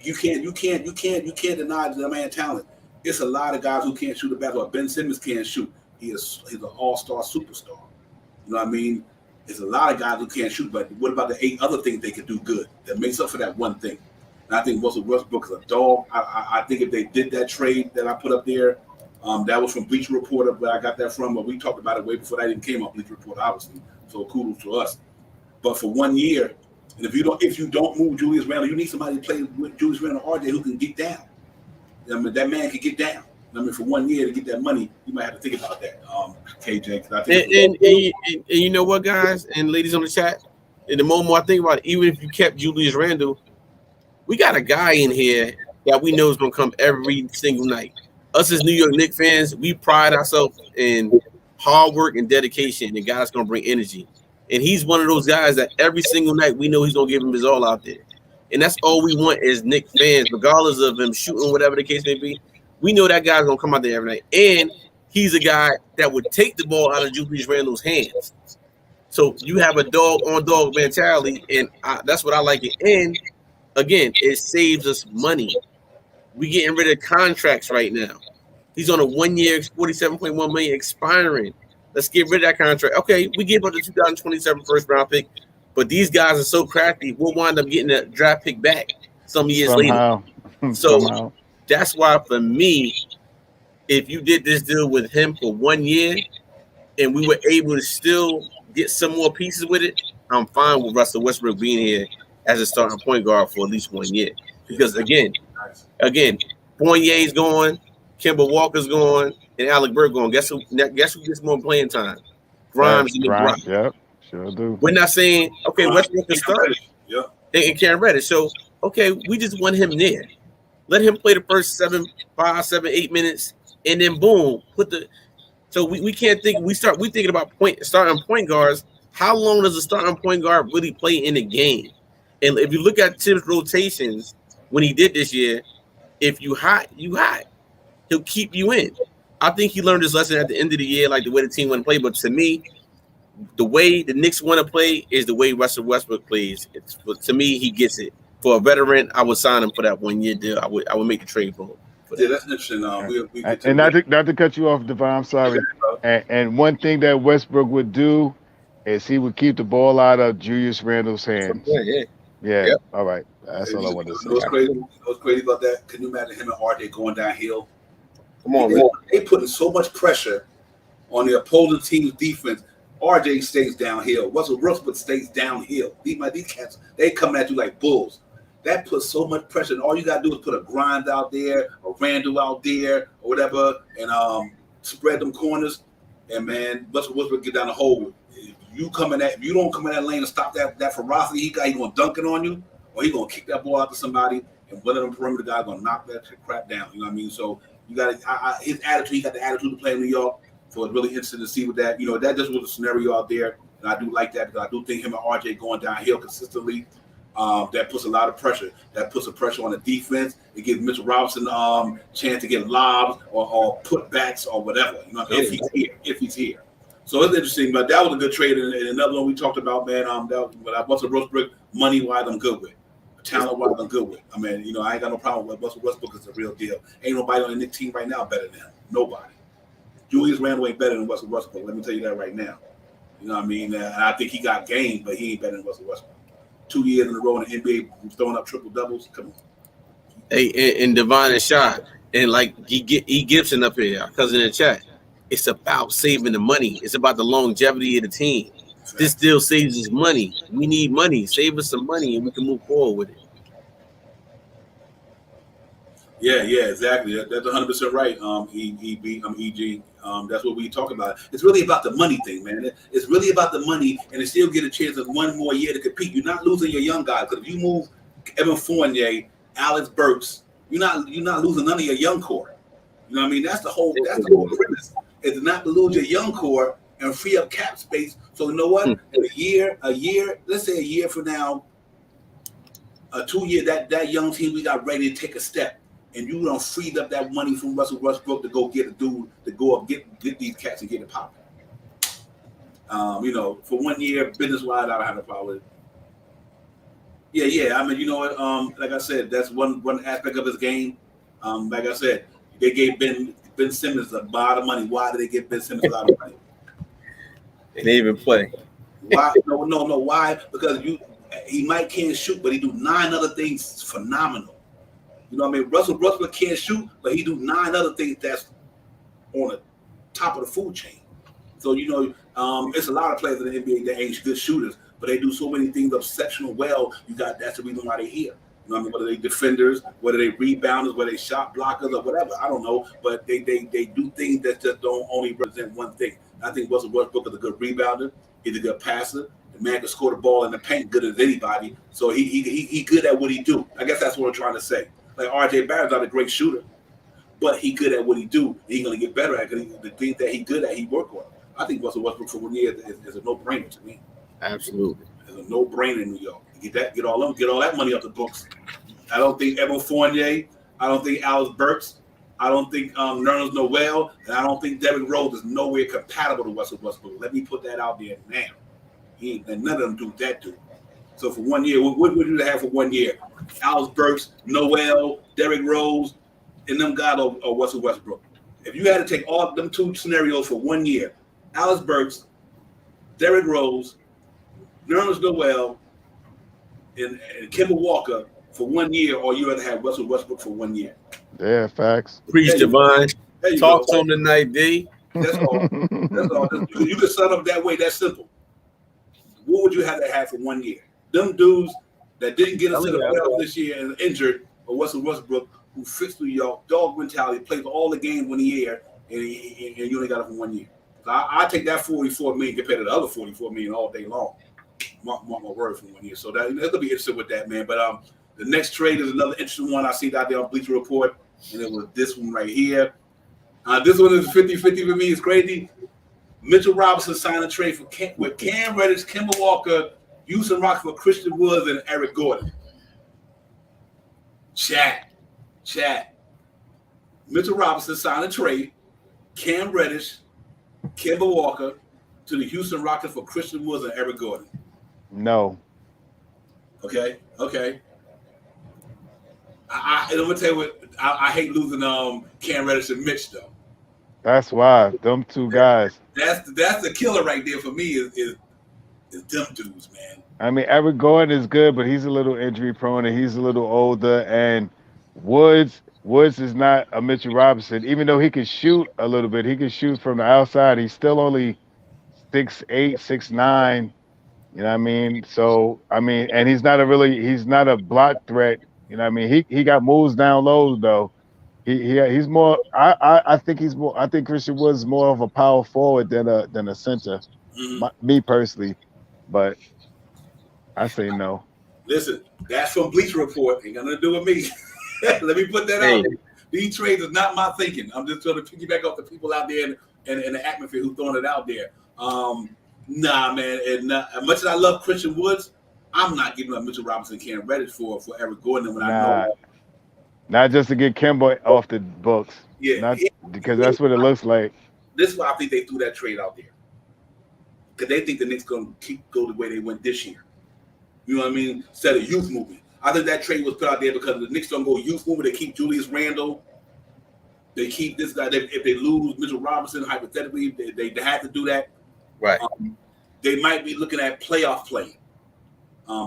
You can't deny the man talent. It's a lot of guys who can't shoot the basketball. Ben Simmons can't shoot. He's an all-star superstar. You know what I mean? There's a lot of guys who can't shoot, but what about the 8 other things they can do good that makes up for that one thing? And I think Russell Westbrook is a dog. I think if they did that trade that I put up there, that was from Bleacher Report, where I got that from, but we talked about it way before that even came up, Bleacher Report, obviously. So kudos to us. But for 1 year, and if you don't move Julius Randle, you need somebody to play with Julius Randle or RJ who can get down. I mean, that man can get down. I mean, for 1 year to get that money, you might have to think about that, KJ. I think and you know what, guys and ladies on the chat, and the more I think about it, even if you kept Julius Randle, we got a guy in here that we know is going to come every single night. Us as New York Knicks fans, we pride ourselves in hard work and dedication, and the guy's going to bring energy. And he's one of those guys that every single night we know he's going to give him his all out there. And that's all we want as Knicks fans, regardless of him shooting, whatever the case may be. We know that guy's going to come out there every night. And he's a guy that would take the ball out of Julius Randle's hands. So you have a dog-on-dog mentality, and that's what I like it. And, again, it saves us money. We getting rid of contracts right now. He's on a 1 year, $47.1 million expiring. Let's get rid of that contract. Okay, we give up the 2027 first round pick, but these guys are so crafty, we'll wind up getting a draft pick back some years later. So that's why, for me, if you did this deal with him for 1 year and we were able to still get some more pieces with it, I'm fine with Russell Westbrook being here as a starting point guard for at least 1 year. Because, again, Fournier's going, Kemba Walker's going, and Alec Burke going. Guess who gets more playing time? Grimes and Brown. Yep, sure do. We're not saying, okay, Westbrook can start. Yep. And Cam Reddish. So, okay, we just want him there. Let him play the first 5, 7, 8 minutes, and then boom, so we can't think. We thinking about starting point guards. How long does a starting point guard really play in a game? And if you look at Tim's rotations when he did this year, if you hot, you hot. He'll keep you in. I think he learned his lesson at the end of the year, like the way the team want to play. But to me, the way the Knicks want to play is the way Russell Westbrook plays. To me, he gets it. For a veteran, I would sign him for that 1 year deal. I would make a trade for him. Yeah, that's interesting. And not to cut you off, Devon, I'm sorry. And one thing that Westbrook would do is he would keep the ball out of Julius Randle's hands. Yeah. Yep. All right. That's all I wanted to say. What's crazy about that? Can you imagine him and RJ going downhill? Come on, man. They putting so much pressure on the opposing team's defense. RJ stays downhill. Russell Westbrook stays downhill. These cats, they come at you like bulls. That puts so much pressure. And all you got to do is put a Grimes out there, a Randall out there, or whatever, and spread them corners. And, man, Russell Westbrook get down the hole. If you don't come in that lane and stop that ferocity he got, he's going to dunk it on you, or he's going to kick that ball out to somebody, and one of them perimeter guys going to knock that crap down. You know what I mean? So you got his attitude. He got the attitude to play in New York. So it's really interesting to see with that. You know, that just was a scenario out there, and I do like that because I do think him and RJ going downhill consistently. That puts a lot of pressure. That puts a pressure on the defense. It gives Mitchell Robinson chance to get lobs or putbacks or whatever. You know, if he's here. So it's interesting. But that was a good trade. And another one we talked about, man. That Russell Westbrook, money wise, I'm good with. Talent wise, I'm good with. I mean, you know, I ain't got no problem with Russell Westbrook. Is the real deal. Ain't nobody on the Knicks team right now better than him. Nobody. Julius Randle ain't better than Russell Westbrook. Let me tell you that right now. You know what I mean? And I think he got game, but he ain't better than Russell Westbrook. 2 years in a row in the NBA, throwing up triple doubles. Come on. Hey, and Devon and Shot, and like E. Gibson up here, our cousin in the chat. It's about saving the money. It's about the longevity of the team. Exactly. This deal saves us money. We need money. Save us some money, and we can move forward with it. Yeah, exactly. That's 100% right. EG. That's what we talk about. It's really about the money thing, man. It's really about the money, and they still get a chance of one more year to compete. You're not losing your young guys because if you move Evan Fournier, Alex Burks, you're not losing none of your young core. You know what I mean? That's the whole premise. Is not to lose your young core and free up cap space. So you know what? A year, let's say a year from now, 2 year, that young team we got ready to take a step, and you done freed up that money from Russell Westbrook to go get a dude to go up get these cats and get it popping. For 1 year, business wise, I don't have a problem with it. Yeah. I mean, you know what? Like I said, that's one aspect of his game. Like I said, they gave Ben Simmons a lot of money. Why did they give Ben Simmons a lot of money? They didn't even play. Why? No. Why? Because he can't shoot, but he do 9 other things phenomenal. You know what I mean? Russell Westbrook can't shoot, but he do 9 other things that's on the top of the food chain. So it's a lot of players in the NBA that ain't good shooters, but they do so many things exceptional well. That's the reason why they're here. You know what I mean? Whether they defenders, whether they rebounders, whether they shot blockers or whatever, I don't know. But they do things that just don't only represent one thing. I think Russell Westbrook is a good rebounder. He's a good passer. The man can score the ball in the paint good as anybody. So he good at what he do. I guess that's what I'm trying to say. Like R.J. Barrett's not a great shooter, but he good at what he do. He's gonna get better at it. The things that he good at, he work on. I think Russell Westbrook for 1 year is a no-brainer to me. Absolutely, it's a no-brainer in New York. Get all that money off the books. I don't think Evan Fournier. I don't think Alex Burks. I don't think Nerlens Noel, and I don't think Derrick Rose is nowhere compatible to Russell Westbrook. Let me put that out there now. And none of them do that dude. So for 1 year, what would you have for 1 year? Alex Burks, Noel, Derrick Rose, and them guys or Russell Westbrook. If you had to take all them 2 scenarios for 1 year, Alex Burks, Derrick Rose, Nerlens Noel, and Kemba Walker for 1 year, or you rather have Russell Westbrook for 1 year? Yeah, facts. Preach, Divine. Talk to him tonight, D. That's all. You can set up that way. That's simple. What would you have to have for 1 year? Them dudes that didn't get us to the playoffs this year and injured, or Russell Westbrook, who fits New York, dog mentality, plays all the games when he's here, and you only got it for 1 year. So I take that $44 million compared to the other $44 million all day long. Mark my word for 1 year. So that's gonna be interesting with that, man. But the next trade is another interesting one I see out there on Bleacher Report, and it was this one right here. This one is 50-50 for me. It's crazy. Mitchell Robinson signed a trade with Cam Reddish, Kemba Walker, Houston Rockets for Christian Woods, and Eric Gordon. Chat. Mitchell Robinson signed a trade, Cam Reddish, Kemba Walker, to the Houston Rockets for Christian Woods and Eric Gordon. No. Okay. I'm gonna tell you what. I hate losing Cam Reddish and Mitch though. That's why them 2 guys. That's the killer right there for me. Is them dudes, man. I mean, Eric Gordon is good, but he's a little injury prone and he's a little older. And Woods is not a Mitchell Robinson, even though he can shoot a little bit. He can shoot from the outside. He's still only 6'8", 6'9". You know what I mean? So and he's not a block threat. You know what I mean? He got moves down low though. He's more. I think he's more. I think Christian Woods is more of a power forward than a center. Mm-hmm. Me personally, but I say no. Listen, that's from Bleacher Report. Ain't got nothing to do with me. Let me put that out there. These trades is not my thinking. I'm just trying to piggyback off the people out there and the atmosphere who's throwing it out there. Nah, man. And as much as I love Christian Woods, I'm not giving up Mitchell Robinson, Cam Reddish for Eric Gordon when I know. Not just to get Kemba off the books. Yeah. Because that's what it looks like. This is why I think they threw that trade out there. Because they think the Knicks going to go the way they went this year. You know what I mean? Instead of youth movement. I think that trade was put out there because the Knicks don't go youth movement. They keep Julius Randle. They keep this guy. If they lose Mitchell Robinson, hypothetically, they have to do that. Right. They might be looking at playoff play.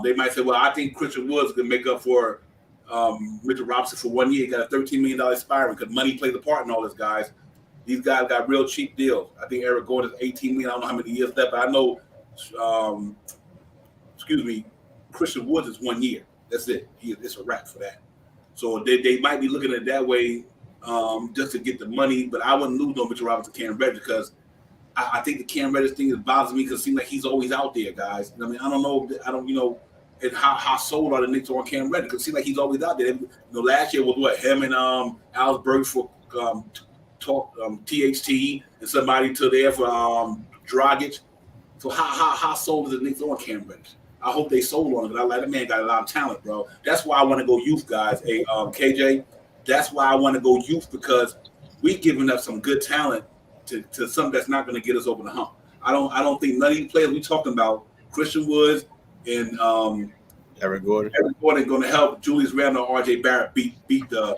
They might say, well, I think Christian Woods can make up for Mitchell Robinson for 1 year. He got a $13 million expiring because money plays a part in all this, guys. These guys got real cheap deals. I think Eric Gordon is $18 million. I don't know how many years left, but I know, Christian Woods is 1 year. That's it. It's a wrap for that. So they might be looking at it that way just to get the money. But I wouldn't lose on Mitchell Robinson, Cam Reddish, because I think the Cam Reddish thing is bothering me because it seems like he's always out there, guys. I mean, I don't know, and how sold are the Knicks on Cam Reddish? Because it seems like he's always out there. Last year was what, him and Alex Burks for THT and somebody to there for Dragic. So how sold is the Knicks on Cam Reddish? I hope they sold on him because I like that man got a lot of talent, bro. That's why I want to go youth, guys. Hey, KJ, that's why I want to go youth because we giving up some good talent to something that's not going to get us over the hump. I don't think none of these players we talking about, Christian Woods and Eric Gordon, going to help Julius Randle, R.J. Barrett beat the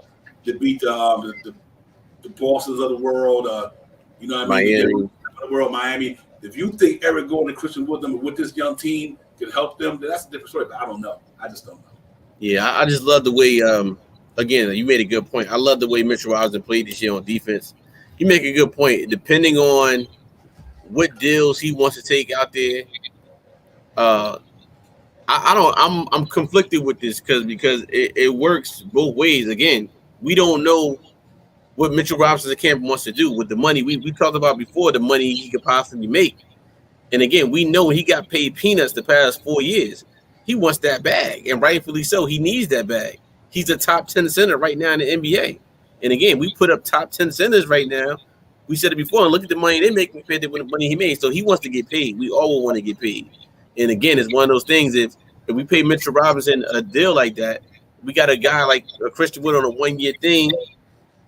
bosses of the world. You know what I mean? Miami. The world, Miami. If you think Eric Gordon and Christian Wood with this young team can help them, then that's a different story. But I don't know. I just don't know. Yeah, I just love the way. Again, you made a good point. I love the way Mitchell Robinson played this year on defense. You make a good point. Depending on what deals he wants to take out there, I'm conflicted with this because it works both ways. Again, we don't know what Mitchell Robinson's camp wants to do with the money we talked about before, the money he could possibly make. And again, we know he got paid peanuts the past 4 years. He wants that bag, and rightfully so. He needs that bag. He's a top 10 center right now in the NBA. And again, we put up top 10 centers right now. We said it before, and look at the money they make compared to the money he made. So he wants to get paid. We all will want to get paid. And again, it's one of those things. If we pay Mitchell Robinson a deal like that, we got a guy like Christian Wood on a 1-year thing.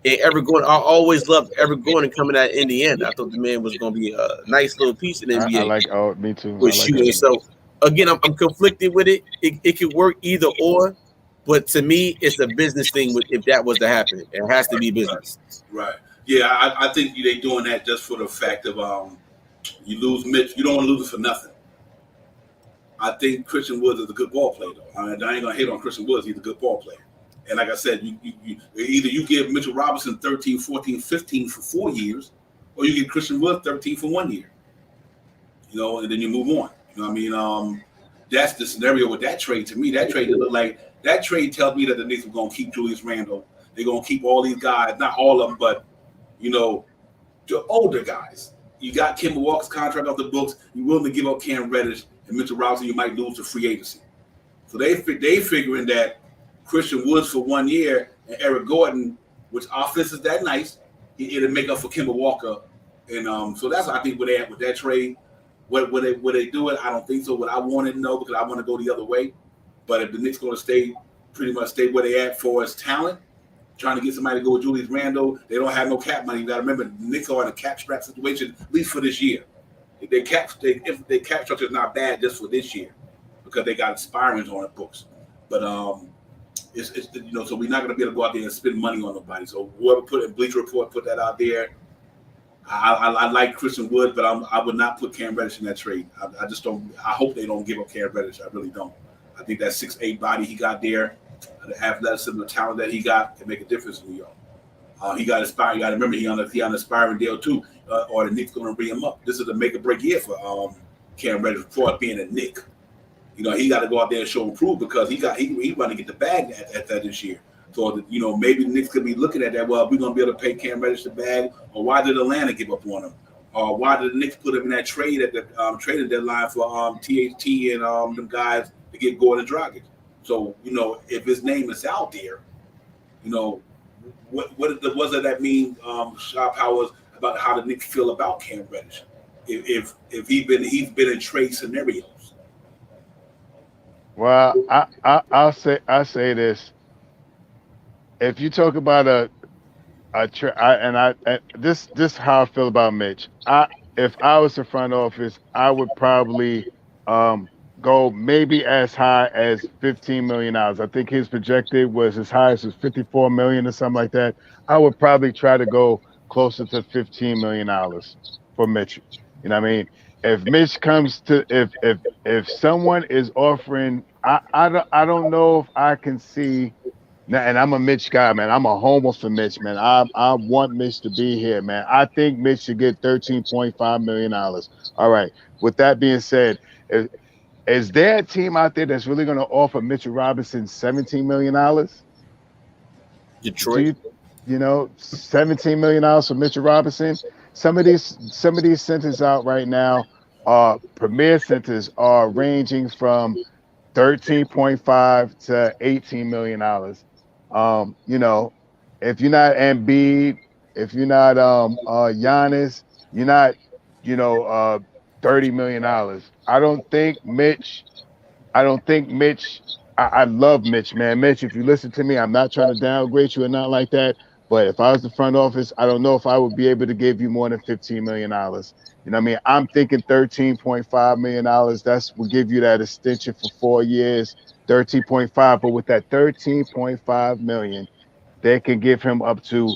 And Eric Gordon, I always loved Eric Gordon coming out of Indiana. I thought the man was going to be a nice little piece in the NBA. I like, me too. With shooting. So again, I'm conflicted with it. It could work either or, but to me, it's a business thing. If that was to happen, it has to be business. Right. Yeah, I think they doing that just for the fact of you lose Mitch. You don't want to lose it for nothing. I think Christian Woods is a good ball player, though. I ain't gonna hate on Christian Woods. He's a good ball player. And like I said, you either you give Mitchell Robinson 13, 14, 15 for 4 years, or you give Christian Wood 13 for 1 year. You know, and then you move on. You know what I mean? That's the scenario with that trade. To me, that trade tells me that the Knicks are going to keep Julius Randle. They're going to keep all these guys, not all of them, but, you know, the older guys. You got Kemba Walker's contract off the books. You're willing to give up Cam Reddish and Mitchell Robinson. You might lose to free agency. So they figuring that Christian Woods for 1 year and Eric Gordon, which offense is that nice, it'll make up for Kemba Walker. And so that's, I think, where they at with that trade. Would they do it? I don't think so. What I wanted to know, because I want to go the other way. But if the Knicks going to pretty much stay where they at for as talent, trying to get somebody to go with Julius Randle, they don't have no cap money. You got to remember, the Knicks are in a cap strap situation, at least for this year. If their cap structure is not bad just for this year, because they got expirings on the books. But it's you know, so we're not going to be able to go out there and spend money on nobody. So whoever put in Bleacher Report put that out there. I like Christian Wood, but I would not put Cam Reddish in that trade. I just don't. I hope they don't give up Cam Reddish. I really don't. I think that 6'8" body he got there, the athleticism, the talent that he got can make a difference in New York. He got inspired. You got to remember he on an aspiring deal too, or the Knicks going to bring him up. This is a make or break year for Cam Reddish before being a Knick. You know, he got to go out there and show and prove because he want to get the bag at that this year. So, you know, maybe the Knicks could be looking at that. Well, we're going to be able to pay Cam Reddish the bag. Or why did Atlanta give up on him? Or why did the Knicks put him in that trade at the trading deadline for THT and them guys to get Gordon Dragic? So, you know, if his name is out there, you know, what does that mean, Shaw Powers, about how the Knicks feel about Cam Reddish? If he's been in trade scenarios. Well, I say this. If you talk about this how I feel about Mitch. If I was the front office, I would probably go maybe as high as $15 million. I think his projected was as high as $54 million or something like that. I would probably try to go closer to $15 million for Mitch. You know what I mean? If Mitch comes to if someone is offering, I don't know if I can see. And I'm a Mitch guy, man. I'm a homer for Mitch, man. I want Mitch to be here, man. I think Mitch should get $13.5 million. All right. With that being said, is there a team out there that's really going to offer Mitchell Robinson $17 million? Detroit. You know, $17 million for Mitchell Robinson. Some of these centers out right now, premier centers are ranging from $13.5 to $18 million. You know, if you're not Embiid, if you're not Giannis, you're not, you know, $30 million. I don't think Mitch. I don't think Mitch. I love Mitch, man. Mitch, if you listen to me, I'm not trying to downgrade you or not like that. But if I was the front office, I don't know if I would be able to give you more than $15 million. You know what I mean? I'm thinking $13.5 million. That's will give you that extension for 4 years, 13.5. But with that 13.5 million, they can give him up to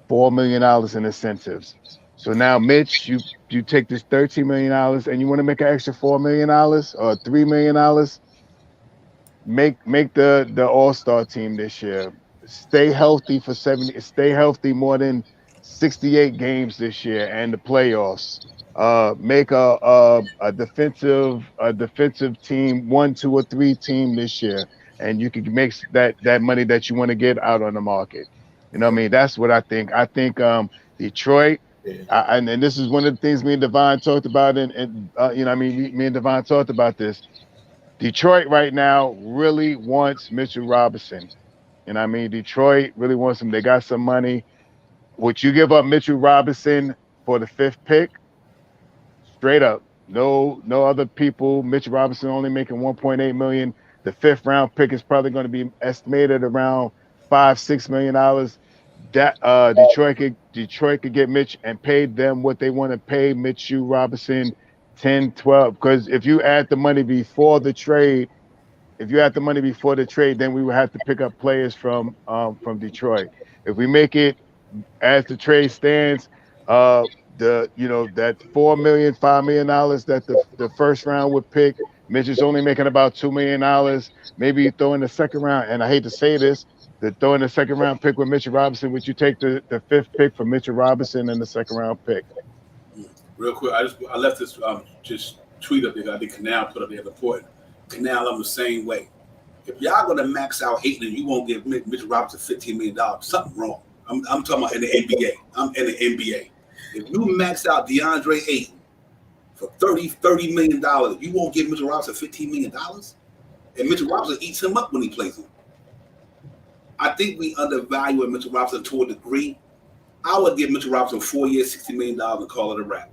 $4 million in incentives. So now, Mitch, you take this $13 million and you want to make an extra $4 million or $3 million, make the all-star team this year. Stay healthy for 70, stay healthy more than 68 games this year and the playoffs. Make a defensive team, 1, 2, or 3 team this year, and you can make that money that you want to get out on the market. You know what I mean? That's what I think. I think Detroit, and this is one of the things me and Devon talked about, and you know what I mean, me and Devon talked about this. Detroit right now really wants Mitchell Robinson. You know what I mean? Detroit really wants him. They got some money. Would you give up Mitchell Robinson for the 5th pick? Straight up. No other people. Mitchell Robinson only making $1.8 million. The 5th round pick is probably going to be estimated around $5-6 million. That Detroit could get Mitch and pay them what they want to pay Mitchell Robinson 10, 12. Because if you add the money before the trade, then we would have to pick up players from Detroit. If we make it as the trade stands, that $4 million, $5 million that the first round would pick, Mitch is only making about $2 million. Maybe you throw in the second round, and I hate to say this, throw in the second round pick with Mitchell Robinson. Would you take the 5th pick for Mitchell Robinson and the second round pick? Real quick, I left this just tweet up there. I think Canal put up there the point. Canal, I'm the same way. If y'all gonna max out Ayton and you won't give Mitchell Robinson $15 million, something wrong. I'm talking about in the NBA. I'm in the NBA. If you max out DeAndre Ayton for $30 million, you won't give Mitchell Robinson $15 million? And Mitchell Robinson eats him up when he plays him. I think we undervalue Mitchell Robinson to a degree. I would give Mitchell Robinson 4 years, $60 million and call it a wrap.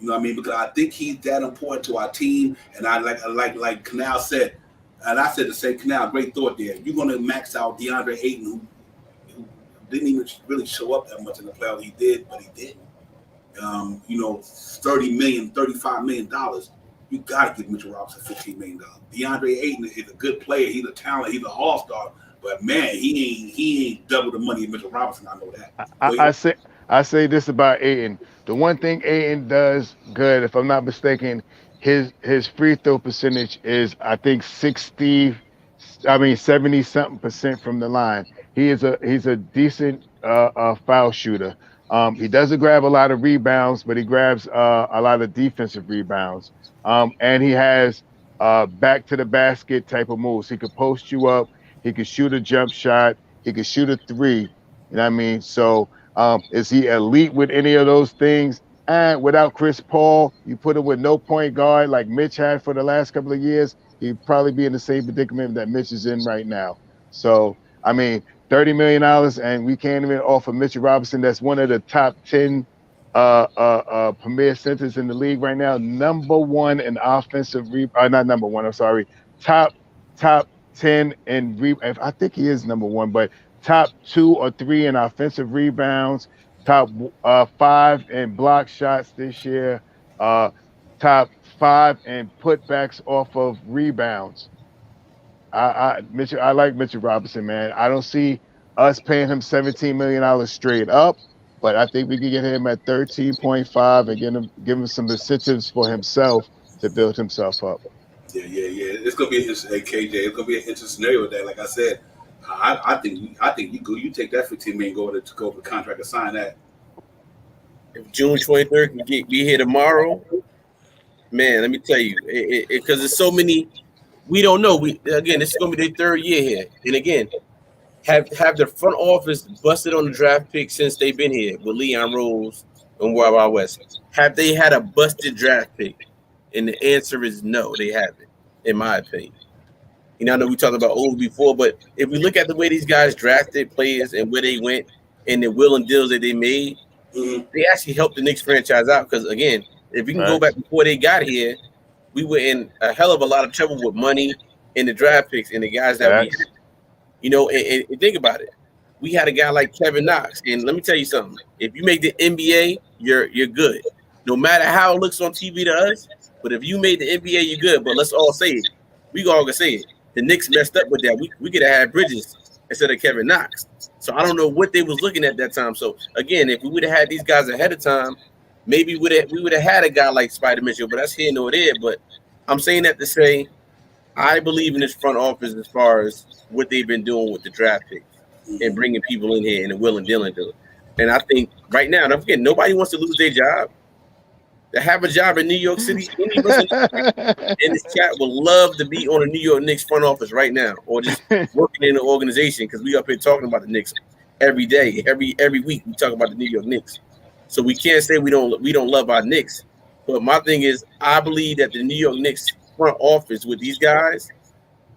You know what I mean? Because I think he's that important to our team. And I like Canal said, and I said the same. Canal, great thought there. You're going to max out DeAndre Ayton, who didn't even really show up that much in the playoffs. He did, but he didn't. $30 million, $35 million. You got to give Mitchell Robinson $15 million. DeAndre Ayton is a good player. He's a talent. He's an all-star. But man, he ain't double the money of Mitchell Robinson. I know that. I say this about Ayton. The one thing Ayton does good, if I'm not mistaken, his free throw percentage is, I think, 70 something percent from the line. He's a decent foul shooter. He doesn't grab a lot of rebounds, but he grabs a lot of defensive rebounds. And he has back to the basket type of moves. He could post you up. He could shoot a jump shot. He could shoot a 3. You know what I mean? So is he elite with any of those things? And without Chris Paul, you put him with no point guard like Mitch had for the last couple of years, he'd probably be in the same predicament that Mitch is in right now. So, I mean, $30 million, and we can't even offer Mitchell Robinson. That's one of the top 10 premier centers in the league right now. Number 1 in offensive not number 1. I'm sorry. Top 10 in I think he is number 1, but top 2 or 3 in offensive rebounds. Top 5 in block shots this year. Top 5 in putbacks off of rebounds. I like Mitchell Robinson, man. I don't see us paying him $17 million straight up, but I think we can get him at 13.5 and give him some incentives for himself to build himself up. Yeah. It's gonna be an interesting, KJ. It's gonna be an interesting scenario with that. Like I said, I think you take that $15 million go to the contract and sign that. If June 23rd can be here tomorrow, man, let me tell you, because there's so many. We don't know. This is gonna be their 3rd year here, and again, have the front office busted on the draft pick since they've been here with Leon Rose and Wild Wild West? Have they had a busted draft pick? And the answer is no, they haven't, in my opinion. I know we talked about old before, but if we look at the way these guys drafted players and where they went and the will and deals that they made, they actually helped the Knicks franchise out. Because again, If we can go back before they got here, we were in a hell of a lot of trouble with money and the draft picks and the guys that we had. You know, and think about it. We had a guy like Kevin Knox, and let me tell you something. If you make the NBA, you're good. No matter how it looks on TV to us, but if you made the NBA, you're good. But let's all say it. We all gonna say it. The Knicks messed up with that. We could have had Bridges instead of Kevin Knox. So I don't know what they was looking at that time. So again, if we would have had these guys ahead of time, maybe we would have had a guy like Spider Mitchell. But that's here nor there. But I'm saying that to say I believe in this front office as far as what they've been doing with the draft picks and bringing people in here and the will and dealing to it. And I think right now, don't forget, nobody wants to lose their job. To have a job in New York City, any of us in this chat would love to be on a New York Knicks front office right now, or just working in an organization, because we up here talking about the Knicks every day, every week we talk about the New York Knicks. So we can't say we don't love our Knicks. But my thing is, I believe that the New York Knicks front office with these guys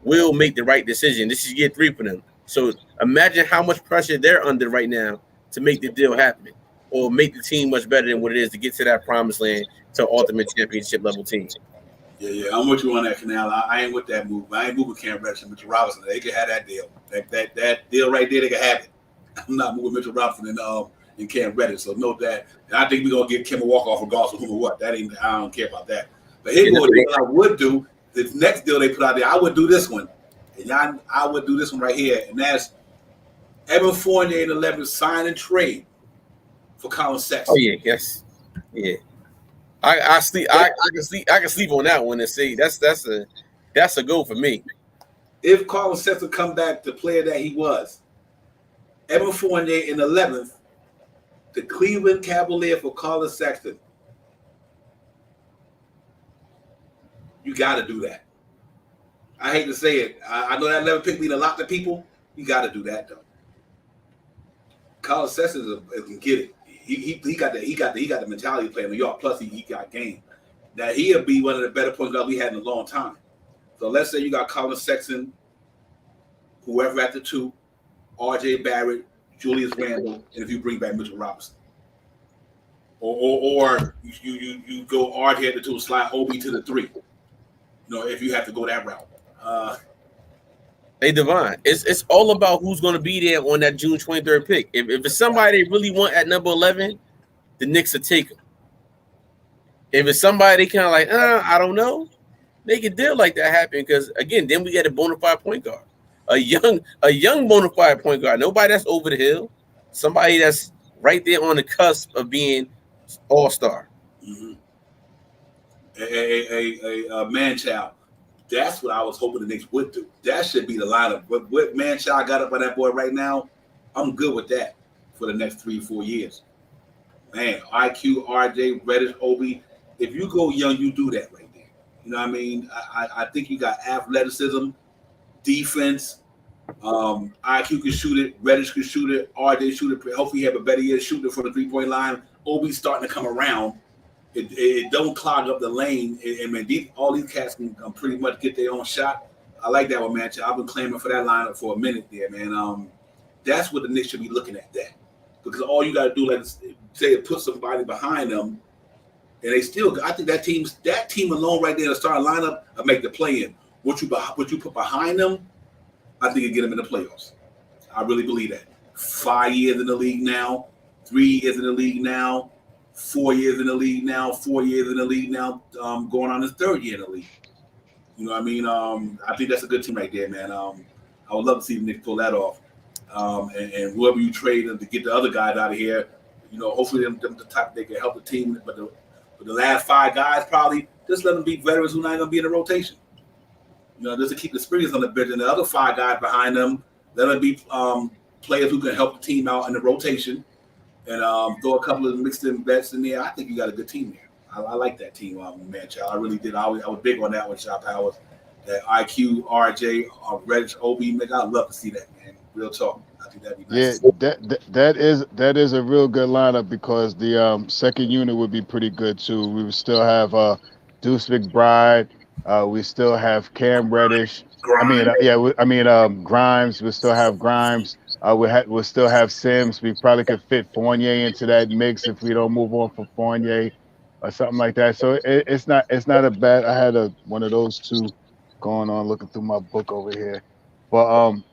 will make the right decision. This is year 3 for them. So imagine how much pressure they're under right now to make the deal happen or make the team much better than what it is to get to that promised land to ultimate championship level team. Yeah, I'm with you on that, Canal. I ain't with that move. I ain't moving Cam Reddish and Mitchell Robinson. They can have that deal. That deal right there, they can have it. I'm not moving Mitchell Robinson and Cam Reddish. So note that. And I think we're gonna get Kim a walk off regardless of who or what. I don't care about that. But here's what I would do. The next deal they put out there, I would do this one. And I would do this one right here, and that's Evan Fournier and 11 sign and trade for Colin Sexton. Oh yeah, yes, yeah. I sleep. I can sleep on that one and say that's a go for me. If Colin Sexton come back the player that he was, Evan Fournier in 11th, the Cleveland Cavalier for Colin Sexton. You got to do that. I hate to say it. I know that 11 pick mean a lot to people. You got to do that though. Colin Sexton can get it. He got the mentality to play in New York. Plus he got game. Now he'll be one of the better point guards we had in a long time. So let's say you got Colin Sexton, whoever at the 2, R.J. Barrett, Julius Randle, and if you bring back Mitchell Robinson, or you go R.J. at the 2, slide Obi to the 3. You know, if you have to go that route. Hey, Devon, it's all about who's going to be there on that June 23rd pick. If it's somebody they really want at number 11, the Knicks will take him. If it's somebody kind of like, I don't know, make a deal like that happen. Because again, then we get a bona fide point guard, a young bona fide point guard. Nobody that's over the hill, somebody that's right there on the cusp of being all-star. Mm-hmm. A man-child. That's what I was hoping the Knicks would do. That should be the lineup. What man-child got up by that boy right now, I'm good with that for the next 3-4 years. Man, IQ, RJ, Reddish, Obi. If you go young, you do that right there. You know what I mean? I think you got athleticism, defense. IQ can shoot it. Reddish can shoot it. RJ shoot it. Hopefully you have a better year shooting from the 3-point line. Obi's starting to come around. It don't clog up the lane. All these cats can pretty much get their own shot. I like that one, man. I've been claiming for that lineup for a minute there, man. That's what the Knicks should be looking at that. Because all you got to do, like say, put somebody behind them, and they still. I think that team alone right there, the starting lineup, will make the play in. What you put behind them, I think it get them in the playoffs. I really believe that. 5 years in the league now, 3 years in the league now. 4 years in the league now, 4 years in the league now, going on his 3rd year in the league. You know what I mean? I think that's a good team right there, man. I would love to see the Knicks pull that off. And whoever you trade them to get the other guys out of here, you know, hopefully them the type they can help the team. But the last 5 guys probably just let them be veterans who not going to be in the rotation. You know, just to keep the experience on the bench. And the other 5 guys behind them, let them be players who can help the team out in the rotation. And throw a couple of mixed in bets in there. I think you got a good team there. I like that team, man, child. I really did. I was big on that one, Shop Powers. That IQ, RJ, Reddish, Obi, man, I'd love to see that, man. Real talk. I think that'd be nice. Yeah, that is a real good lineup because the second unit would be pretty good too. We would still have Deuce McBride. We still have Cam Reddish. Grimes. Grimes. We still have Grimes. We'll still have Sims. We probably could fit Fournier into that mix if we don't move on from Fournier. or something like that. So it's not a bad. I had one of those two going on, looking through my book over here. But I'm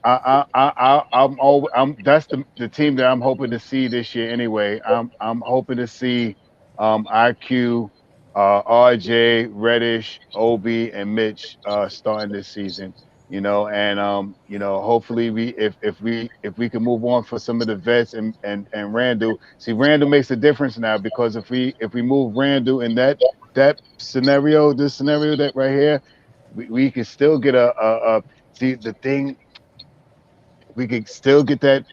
that's the team that I'm hoping to see this year anyway. I'm hoping to see IQ, RJ, Reddish, Obi, and Mitch starting this season. And hopefully if we can move on for some of the vets and Randall. See, Randall makes a difference now, because if we move Randall in that scenario, this scenario that right here, we can still get a see the thing. We could still get that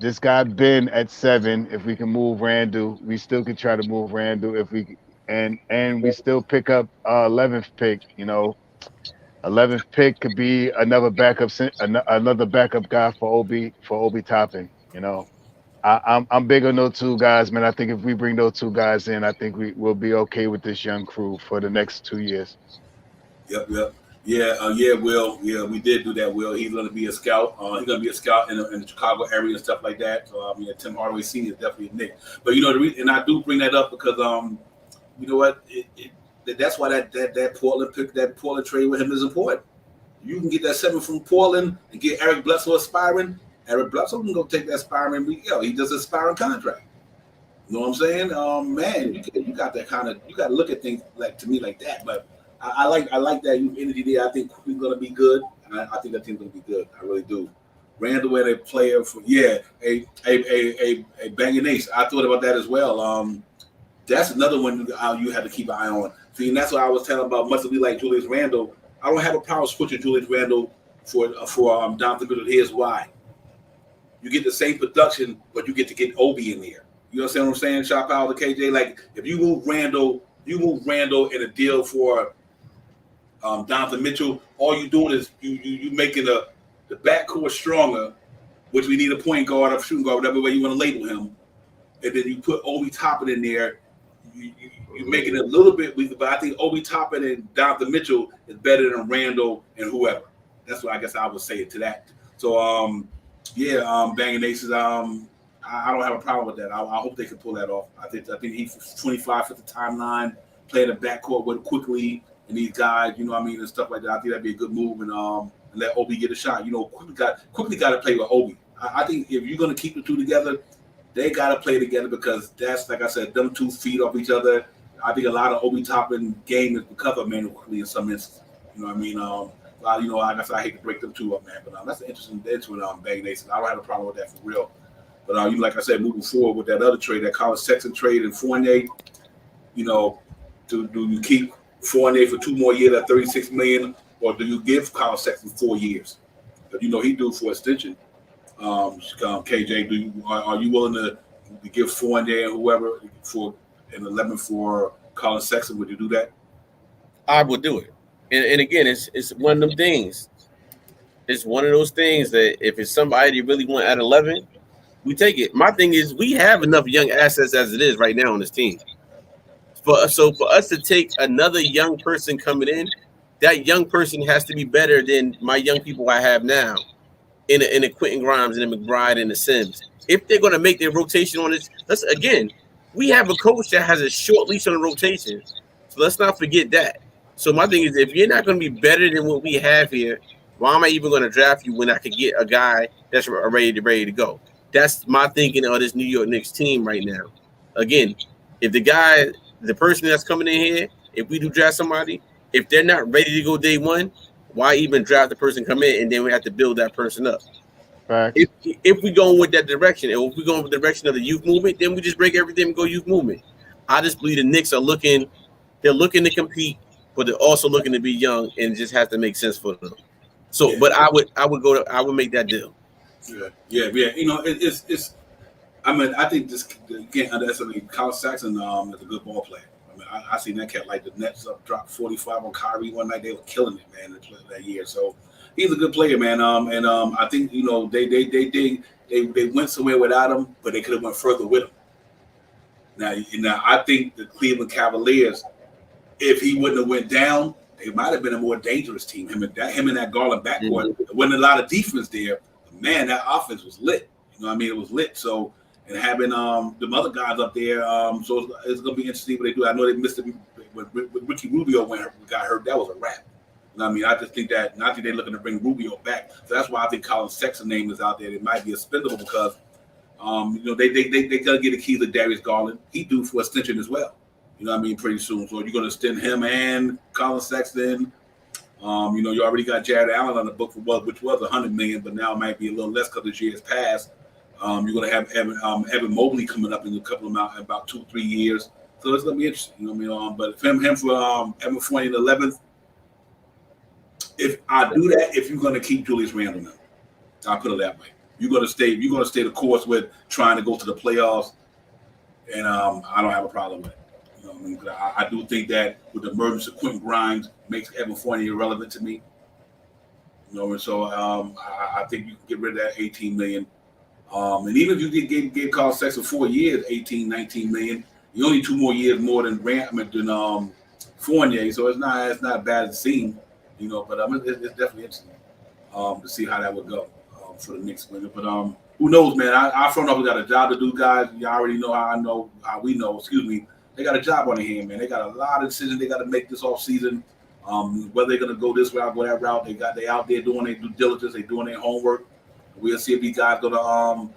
this guy Ben at 7. If we can move Randall, we still could try to move Randall if we and we still pick up 11th pick. 11th pick could be another another backup guy for Obi Toppin. I'm big on those two guys, man. I think if we bring those two guys in, I think will be okay with this young crew for the next 2 years. Yep. Yeah, Will. Yeah, we did do that, Will. He's going to be a scout. He's going to be a scout in the Chicago area and stuff like that. So, Tim Hardaway Sr. is definitely a Knick. But, and I do bring that up because, you know what? That's why that Portland trade with him is important. You can get that 7 from Portland and get Eric Bledsoe aspiring. Eric Bledsoe can go take that aspiring. He does an aspiring contract. You know what I'm saying? Man, you got that kind of, you got to look at things like that. But I like that energy there. I think we're gonna be good. I think that team's gonna be good. I really do. Randall and a player for a banging ace. I thought about that as well. That's another one you have to keep an eye on. See, and that's what I was telling about. Much as we like Julius Randle, I don't have a problem switching Julius Randle for Donovan Mitchell. Here's why: you get the same production, but you get to get Obi in there. You understand what I'm saying? Shout out to KJ. Like if you move Randle in a deal for Donovan Mitchell, all you doing is you making the backcourt stronger, which we need a point guard or shooting guard, whatever way you want to label him, and then you put Obi Toppin in there. You're making it a little bit weaker, but I think Obi Toppin and Donovan Mitchell is better than Randall and whoever. That's what I guess I would say to that. So banging aces. I don't have a problem with that. I hope they can pull that off. I think he's 25 for the timeline, playing the backcourt with quickly. And these guys, and stuff like that. I think that'd be a good move, and let Obi get a shot. Quickly got to play with Obi. I think if you're gonna keep the two together, they got to play together, because that's, like I said, them two feed off each other. I think a lot of Obi Toppin game is because of Manuel quickly in some instances. You know what I mean? I guess I hate to break them two up, man, but that's an interesting bang nation. I don't have a problem with that for real. But like I said, moving forward with that other trade, that Colin Sexton trade and Fournier, do you keep Fournier for 2 more years at $36 million, or do you give Colin Sexton 4 years? But he do for extension. KJ, are you willing to give Fournier and whoever for an 11 for Colin Sexton? Would you do that? I would do it. And again, it's one of them things. It's one of those things that if it's somebody you really want at 11, we take it. My thing is we have enough young assets as it is right now on this team. So for us to take another young person coming in, that young person has to be better than my young people I have now in a Quentin Grimes and a McBride and a Sims. If they're going to make their rotation on this, we have a coach that has a short leash on the rotation. So let's not forget that. So my thing is, if you're not going to be better than what we have here, why am I even going to draft you when I could get a guy that's ready to go? That's my thinking of this New York Knicks team right now. Again, if the person that's coming in here, if we do draft somebody, if they're not ready to go day one, why even draft the person come in and then we have to build that person up? Right. If we going with that direction, and if we going with the direction of the youth movement, then we just break everything and go youth movement. I just believe the Knicks they're looking to compete, but they're also looking to be young, and it just has to make sense for them. So, but I would make that deal. Yeah. It's. I think this you can't underestimate. Colin Sexton is a good ball player. I seen that cat like the Nets dropped 45 on Kyrie one night. They were killing it, man, that year. So he's a good player, man. I think they went somewhere without him, but they could have went further with him. Now I think the Cleveland Cavaliers, if he wouldn't have went down, they might have been a more dangerous team. Him and that Garland backcourt. There wasn't a lot of defense there. But man, that offense was lit. It was lit. So and having the other guys up there. So it's going to be interesting what they do. I know they missed it when Ricky Rubio got hurt. That was a wrap. You know what I mean, I just think that I think they're looking to bring Rubio back. So that's why I think Colin Sexton's name is out there. It might be expendable because they gonna get the keys to Darius Garland. He due for extension as well. You know what I mean, pretty soon. So you're gonna extend him and Colin Sexton. You already got Jared Allen on the book for which was $100 million, but now it might be a little less because this year has passed. You're gonna have Evan Mobley coming up in a couple of about 2-3 years. So it's gonna be interesting. You know what I mean? But him for Evan Fournier in the 11th. If I do that, if you're gonna keep Julius Randle now, I'll put it that way. You're gonna stay the course with trying to go to the playoffs, and I don't have a problem with it. You know what I mean? I do think that with the emergence of Quentin Grimes makes Evan Fournier irrelevant to me. And so I think you can get rid of that $18 million. And even if you gave Carl Sexton 4 years, $18-19 million, you only 2 more years more than Fournier, so it's not bad to see. But it's definitely interesting to see how that would go for the Knicks winter. But who knows, man? Our front office got a job to do, guys. You already know how we know. Excuse me. They got a job on their hand, man. They got a lot of decisions they got to make this off season. Whether they're gonna go this route, go that route, they out there doing their due diligence. They doing their homework. We'll see if these guys gonna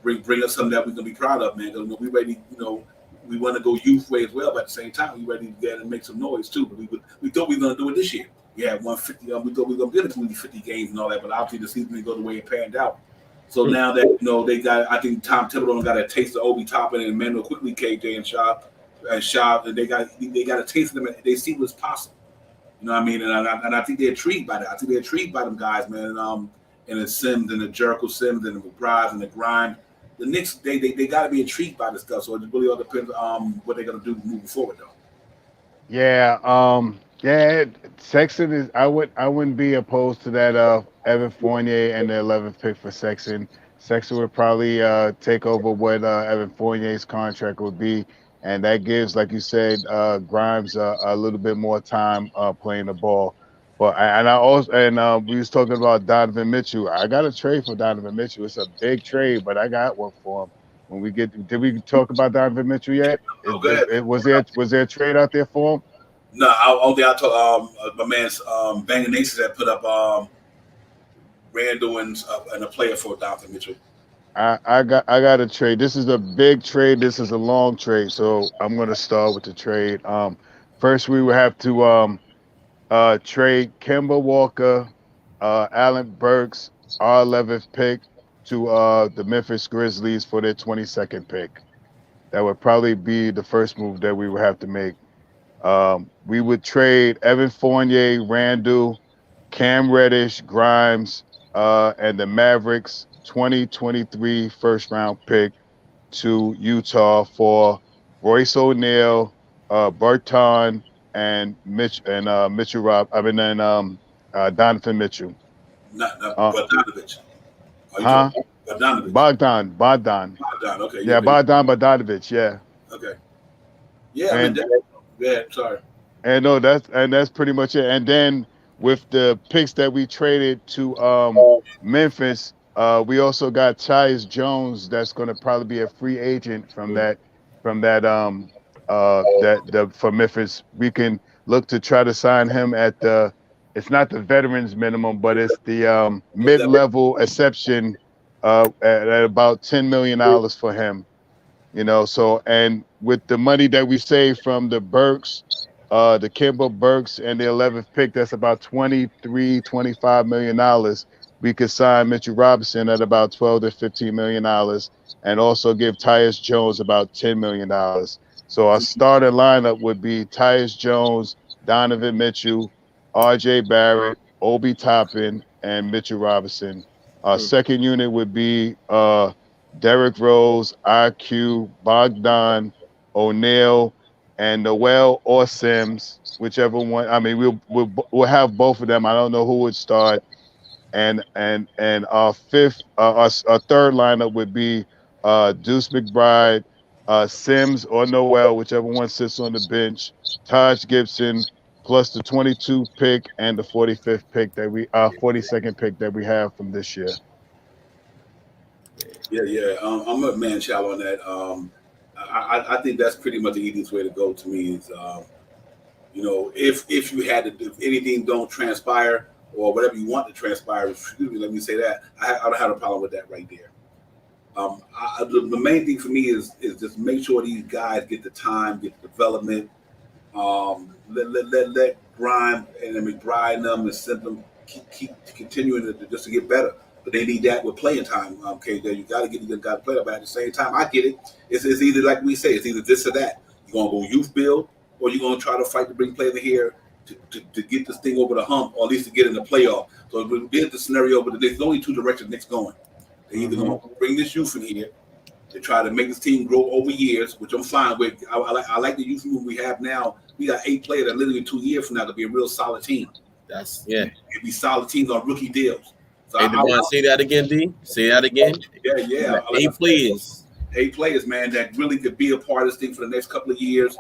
bring us something that we're gonna be proud of, man. Because we ready. We want to go youth way as well, but at the same time, we ready to get and make some noise too. But we thought we were gonna do it this year. We had 150. We thought we were gonna get into 50 games and all that, but obviously the season didn't go the way it panned out. So now that they got, I think Tom Thibodeau got a taste of Obi Toppin and Emmanuel quickly, KJ and Sharp, and they got a taste of them. And they see what's possible. You know what I mean? And I think they're intrigued by that. I think they're intrigued by them guys, man. And the Sims and the Jericho Sims and the McBrides and the Grind. The Knicks, they got to be intrigued by this stuff. So it really all depends on what they're gonna do moving forward, though. Yeah. Yeah. Sexton is. I wouldn't be opposed to that. Evan Fournier and the 11th pick for Sexton. Sexton would probably take over what Evan Fournier's contract would be, and that gives, like you said, Grimes a little bit more time playing the ball. But we was talking about Donovan Mitchell. I got a trade for Donovan Mitchell. It's a big trade, but I got one for him. When we did we talk about Donovan Mitchell yet? Was there a trade out there for him? No, only I told my man's Banging Nations that put up Randall and a player for Donovan Mitchell. I got a trade. This is a big trade. This is a long trade. So I'm gonna start with the trade. First we will have to trade Kemba Walker, Allen Burks, our 11th pick to the Memphis Grizzlies for their 22nd pick. That would probably be the first move that we would have to make. We would trade Evan Fournier, Randall, Cam Reddish, Grimes, and the Mavericks 2023 first round pick to Utah for Royce O'Neal, Berton, and Donovan Mitchell. Bogdanovich. Bogdan. Okay. Yeah, Bogdan Bogdanovich. Yeah. Okay. Yeah. Sorry. And no, that's pretty much it. And then with the picks that we traded to Memphis, we also got Tyus Jones. That's going to probably be a free agent from for Memphis. We can look to try to sign him at it's not the veterans minimum, but it's the mid-level exception at about $10 million for him. So, and with the money that we saved from the Burks, the Kemba Burks and the 11th pick, that's about $25 million. We could sign Mitchell Robinson at about $12 to $15 million and also give Tyus Jones about $10 million. So our starting lineup would be Tyus Jones, Donovan Mitchell, RJ Barrett, Obi Toppin, and Mitchell Robinson. Our second unit would be Derrick Rose, IQ, Bogdan, O'Neal, and Noel or Sims, whichever one. I mean, we'll have both of them. I don't know who would start. And our third lineup would be Deuce McBride, Sims or Noel, whichever one sits on the bench, Taj Gibson, plus the 22 pick and the 45th pick 42nd pick that we have from this year. Yeah. I'm a man child on that. I think that's pretty much the easiest way to go to me is, if you had to, if anything don't transpire or whatever you want to transpire, excuse me, let me say that, I don't have a problem with that right there. The main thing for me is just make sure these guys get the time, get the development. Let Grime and McBride them and send them keep continuing just to get better. But they need that with playing time. Okay, you got to get the guy to play. But at the same time, I get it. It's either like we say, it's either this or that. You're gonna go youth build, or you're gonna try to fight to bring players in here to get this thing over the hump, or at least to get in the playoff. So if we get the scenario with the Knicks, there's only two directions Knicks going. They either gonna bring this youth in here to try to make this team grow over years, which I'm fine with. I like the youth movement we have now. We got 8 players that literally 2 years from now to be a real solid team. It'd be solid teams on rookie deals. So hey, Devon, say that again, D. Say that again. Yeah. 8 players. 8 players, man, that really could be a part of this thing for the next couple of years,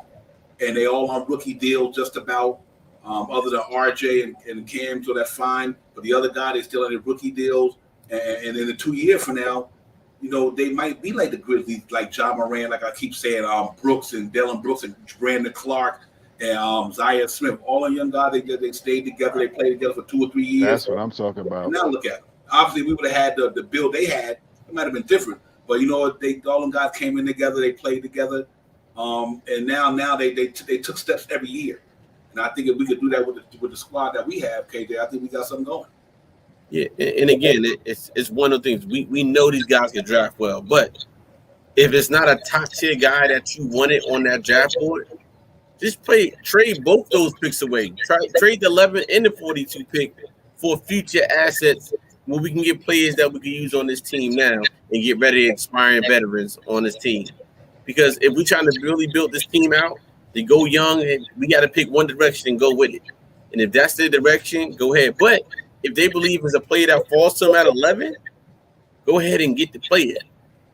and they all on rookie deals just about. Other than RJ and Cam, so that's fine. But the other guy, they still on their rookie deals, and in the 2 years from now, they might be like the Grizzlies, like John Moran, like I keep saying, Brooks and Dylan Brooks and Brandon Clark and Zaire Smith, all the young guys. They stayed together, they played together for 2 or 3 years. That's what I'm talking about. And now look at them. Obviously, we would have had the build they had. It might have been different, but all them guys came in together, they played together, and now they took steps every year. And I think if we could do that with the squad that we have, KJ, I think we got something going. Yeah, and again, it's one of the things we know these guys can draft well, but if it's not a top tier guy that you wanted on that draft board, just trade both those picks away. Trade the 11 and the 42 pick for future assets where we can get players that we can use on this team now and get ready to expiring veterans on this team. Because if we're trying to really build this team out, they go young, and we got to pick one direction and go with it. And if that's the direction, go ahead. But if they believe it's a player that falls to them at 11, go ahead and get the player.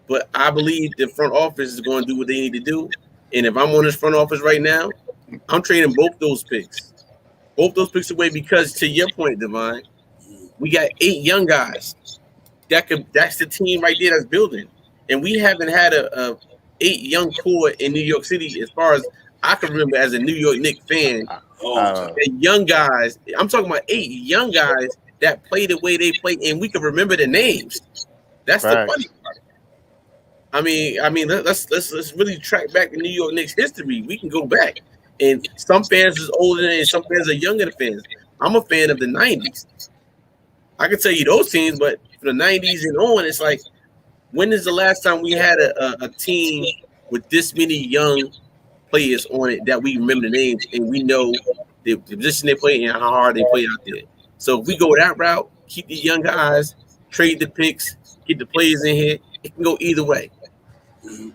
But I believe the front office is going to do what they need to do. And if I'm on this front office right now, I'm trading both those picks away because, to your point, Devon, we got 8 young guys. That's the team right there that's building. And we haven't had a 8 young core in New York City as far as I can remember as a New York Knicks fan. Young guys, I'm talking about 8 young guys that play the way they play, and we can remember the names. That's the funny part. I mean, let's really track back the New York Knicks history. We can go back, and some fans is older than, and some fans are younger than fans. I'm a fan of the '90s. I can tell you those teams, but for the '90s and on, it's like, when is the last time we had a team with this many young players on it that we remember the names and we know the position they play and how hard they play out there? So if we go that route, keep the young guys, trade the picks, get the players in here, it can go either way. Mm-hmm.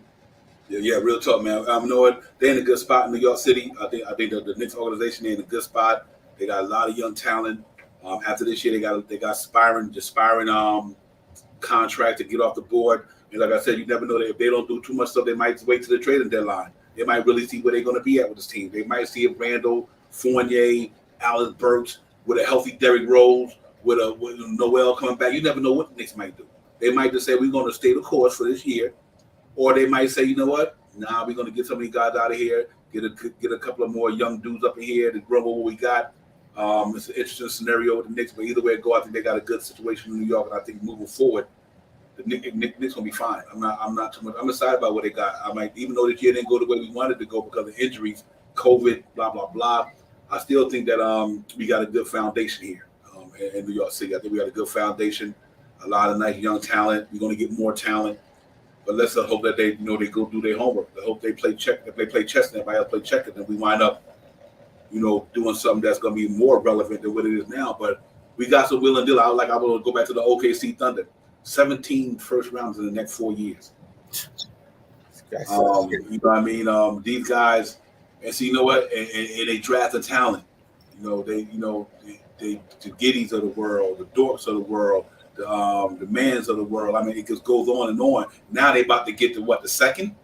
Yeah, real talk, man. I know it. They're in a good spot in New York City. I think the Knicks organization, they're in a good spot. They got a lot of young talent. After this year, they got aspiring contract to get off the board. And like I said, you never know that if they don't do too much stuff, they might wait to the trading deadline. They might really see where they're going to be at with this team. They might see a Randall, Fournier, Alex Burks with a healthy Derrick Rose, with Noel coming back. You never know what the Knicks might do. They might just say, we're going to stay the course for this year. Or they might say, you know what? Nah, we're going to get some of these guys out of here, get a couple of more young dudes up in here to grow what we got. It's an interesting scenario with the Knicks, but either way it go, I think they got a good situation in New York, and I think moving forward, the Knicks gonna be fine. I'm not too much. I'm excited about what they got. I might, even though this year didn't go the way we wanted to go because of injuries, COVID, blah blah blah. I still think that we got a good foundation here in New York City. I think we got a good foundation, a lot of nice young talent. We're gonna get more talent, but let's hope that they they go do their homework. I hope they play check. If they play chess and everybody else play checkers, then we wind up, doing something that's going to be more relevant than what it is now. But we got some will and deal. I will go back to the OKC Thunder. 17 first rounds in the next 4 years. You know what I mean? These guys, and so you know what? And they draft the talent. The Giddies of the world, the Dorks of the world, the Mans of the world. I mean, it just goes on and on. Now they about to get to the second?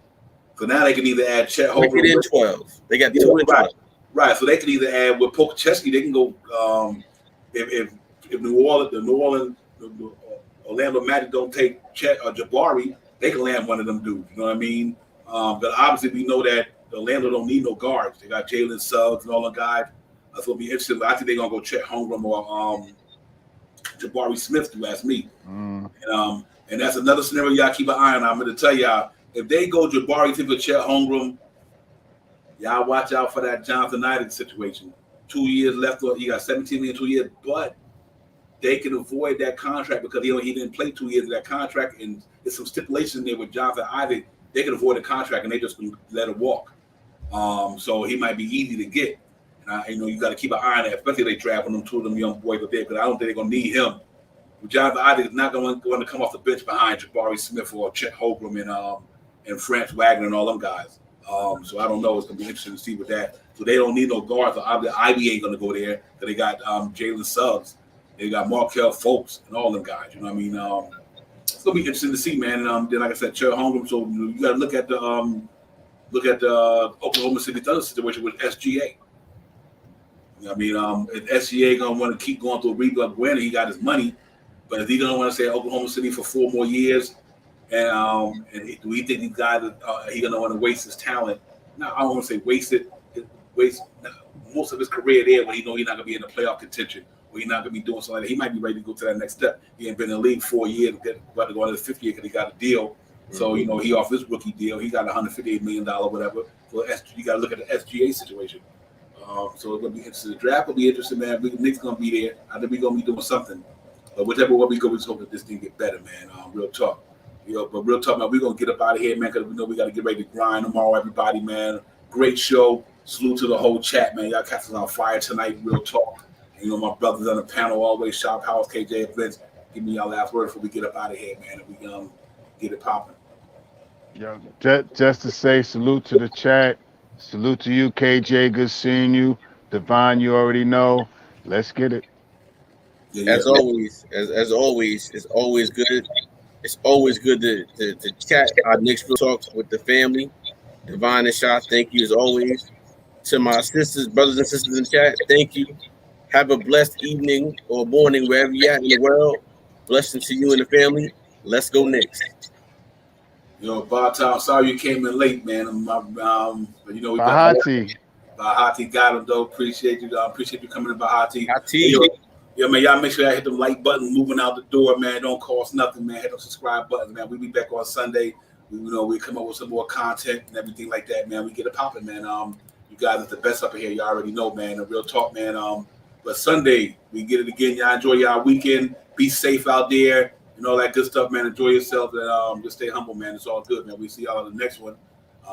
So now they can either add Chet Holmgren. They get in 12. They got 2 and 12. Right, so they can either add with Pokuševski. They can go if New Orleans, Orlando Magic don't take Chet or Jabari, they can land one of them dudes. You know what I mean? But obviously we know that Orlando don't need no guards. They got Jalen Suggs and all the guys. That's gonna be interesting. But I think they're gonna go Chet Holmgren or Jabari Smith, if you ask me. And that's another scenario y'all keep an eye on. I'm gonna tell y'all, if they go Jabari Smith or Chet Holmgren, y'all watch out for that Jonathan Isaac situation. 2 years left. He got 17 million 2 years, but they can avoid that contract because he didn't play 2 years of that contract, and there's some stipulations there with Jonathan Isaac. They can avoid the contract and they just can let it walk. So he might be easy to get. And you got to keep an eye on that, especially if they draft them two of them young boys up there, because I don't think they're gonna need him. Jonathan Isaac is not going to come off the bench behind Jabari Smith or Chet Holmgren and Franz Wagner and all them guys. So I don't know. It's going to be interesting to see with that. So they don't need no guards. So Ivy ain't going to go there. Because they got Jalen Suggs. They got Markelle Fultz and all them guys. You know what I mean? It's going to be interesting to see, man. And then, like I said, Chet Holmgren. So you got to look at the Oklahoma City Thunder situation with SGA. You know what I mean? If SGA going to want to keep going through a rebuild, granted, he got his money. But is he going to want to stay at Oklahoma City for 4 more years? And do we think these guys he going to want to waste his talent? No, I don't want to say waste most of his career there when he know he's not going to be in the playoff contention, or he's not going to be doing something like that. He might be ready to go to that next step. He ain't been in the league 4 years, about to go into the 5th year because he got a deal. So, he off his rookie deal. He got $158 million, whatever. So you got to look at the SGA situation. So it's going to be interesting. The draft will be interesting, man. Nick's going to be there. I think we're going to be doing something. But whichever way we go, we just hope that this thing get better, man. Real talk. But real talk, man, we're going to get up out of here, man, because we know we got to get ready to grind tomorrow, everybody, man. Great show. Salute to the whole chat, man. Y'all cats on fire tonight. Real talk. And, my brothers on the panel always, Shop House, KJ Events. Give me y'all last word before we get up out of here, man, and we get it popping. Yo, just to say salute to the chat. Salute to you, KJ. Good seeing you. Divine, you already know. Let's get it. As always, it's always good. It's always good to chat our Knicks Real Talks with the family. Divine and Shot, thank you as always. To my sisters, brothers and sisters in the chat, thank you. Have a blessed evening or morning wherever you're at in the world. Blessings to you and the family. Let's go Knicks. Bartow, sorry you came in late, man. But we Bahati got him though. Appreciate you. Appreciate you coming in, Bahati. Yeah, man, y'all make sure y'all hit the like button moving out the door, man. Don't cost nothing, man. Hit the subscribe button, man. We'll be back on Sunday. We come up with some more content and everything like that, man. We get it popping, man. You guys are the best up in here. You already know, man. The real talk, man. But Sunday, we get it again. Y'all enjoy y'all weekend. Be safe out there. All that good stuff, man. Enjoy yourself and just stay humble, man. It's all good, man. We see y'all in the next one.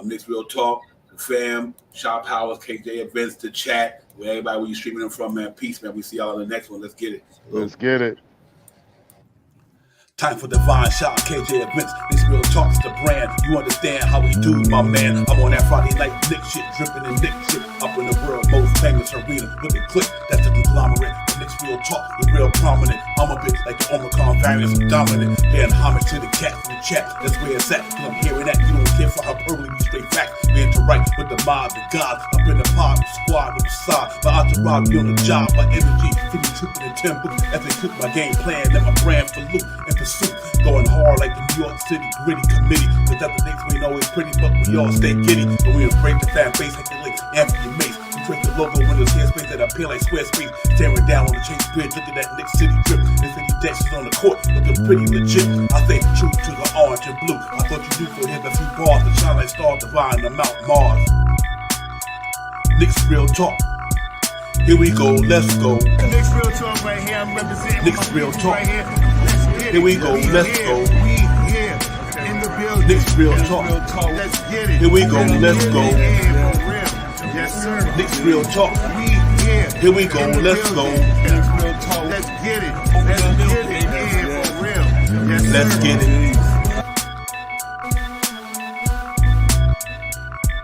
Next Real Talk, the fam, Shop House, KJ Events, the chat. Where everybody, where you streaming them from, man. Peace, man. We see y'all in the next one. Let's get it. Let's get it. Time for Divine Shot, KJ Events. This Real Talk's the brand. You understand how we do, my man. I'm on that Friday night Nick shit, dripping in Nick shit. Up in the world, most famous arena with the click. That's the conglomerate. The Nick's Real Talk, the real prominent. I'm a bit like the Omicron variants, dominant. Paying homage to the cat in the chat. That's where it's at. Cause I'm hearing that. You don't care for hyperbole, you straight facts. Man to right with the mob, the gods. Up in the pod, the squad, the side. My entourage be on the job, my energy. Feeling tripping in tempo. As they cook my game plan, let my brand for loop and pursuit. Going hard like the New York City gritty committee. Cause that's the things we ain't always pretty, but we all stay giddy. But we embrace the fan base like the links, Anthony Mace. We drink the logo when there's airspace that appear like Squarespace. Staring down on the Chase Bridge, look at that Nick City drip. There's 50 dashes on the court, looking pretty legit. I stay true to the orange and blue. I thought you knew for here's a few bars to shine like Star Divine to Mount Mars. Knicks Real Talk. Here we go, let's go. Knicks Real Talk right here. I'm representing Knicks Real Talk. right here. Here we go, let's go. We here in the building. Knicks Real Talk. Let's get it. Here we go, let's go. Yeah, for real. Yes, sir. Knicks Real Talk. We here. Here we go, let's go. Let's get it. Let's get it. Yeah, for real. Yes, sir. Let's get it.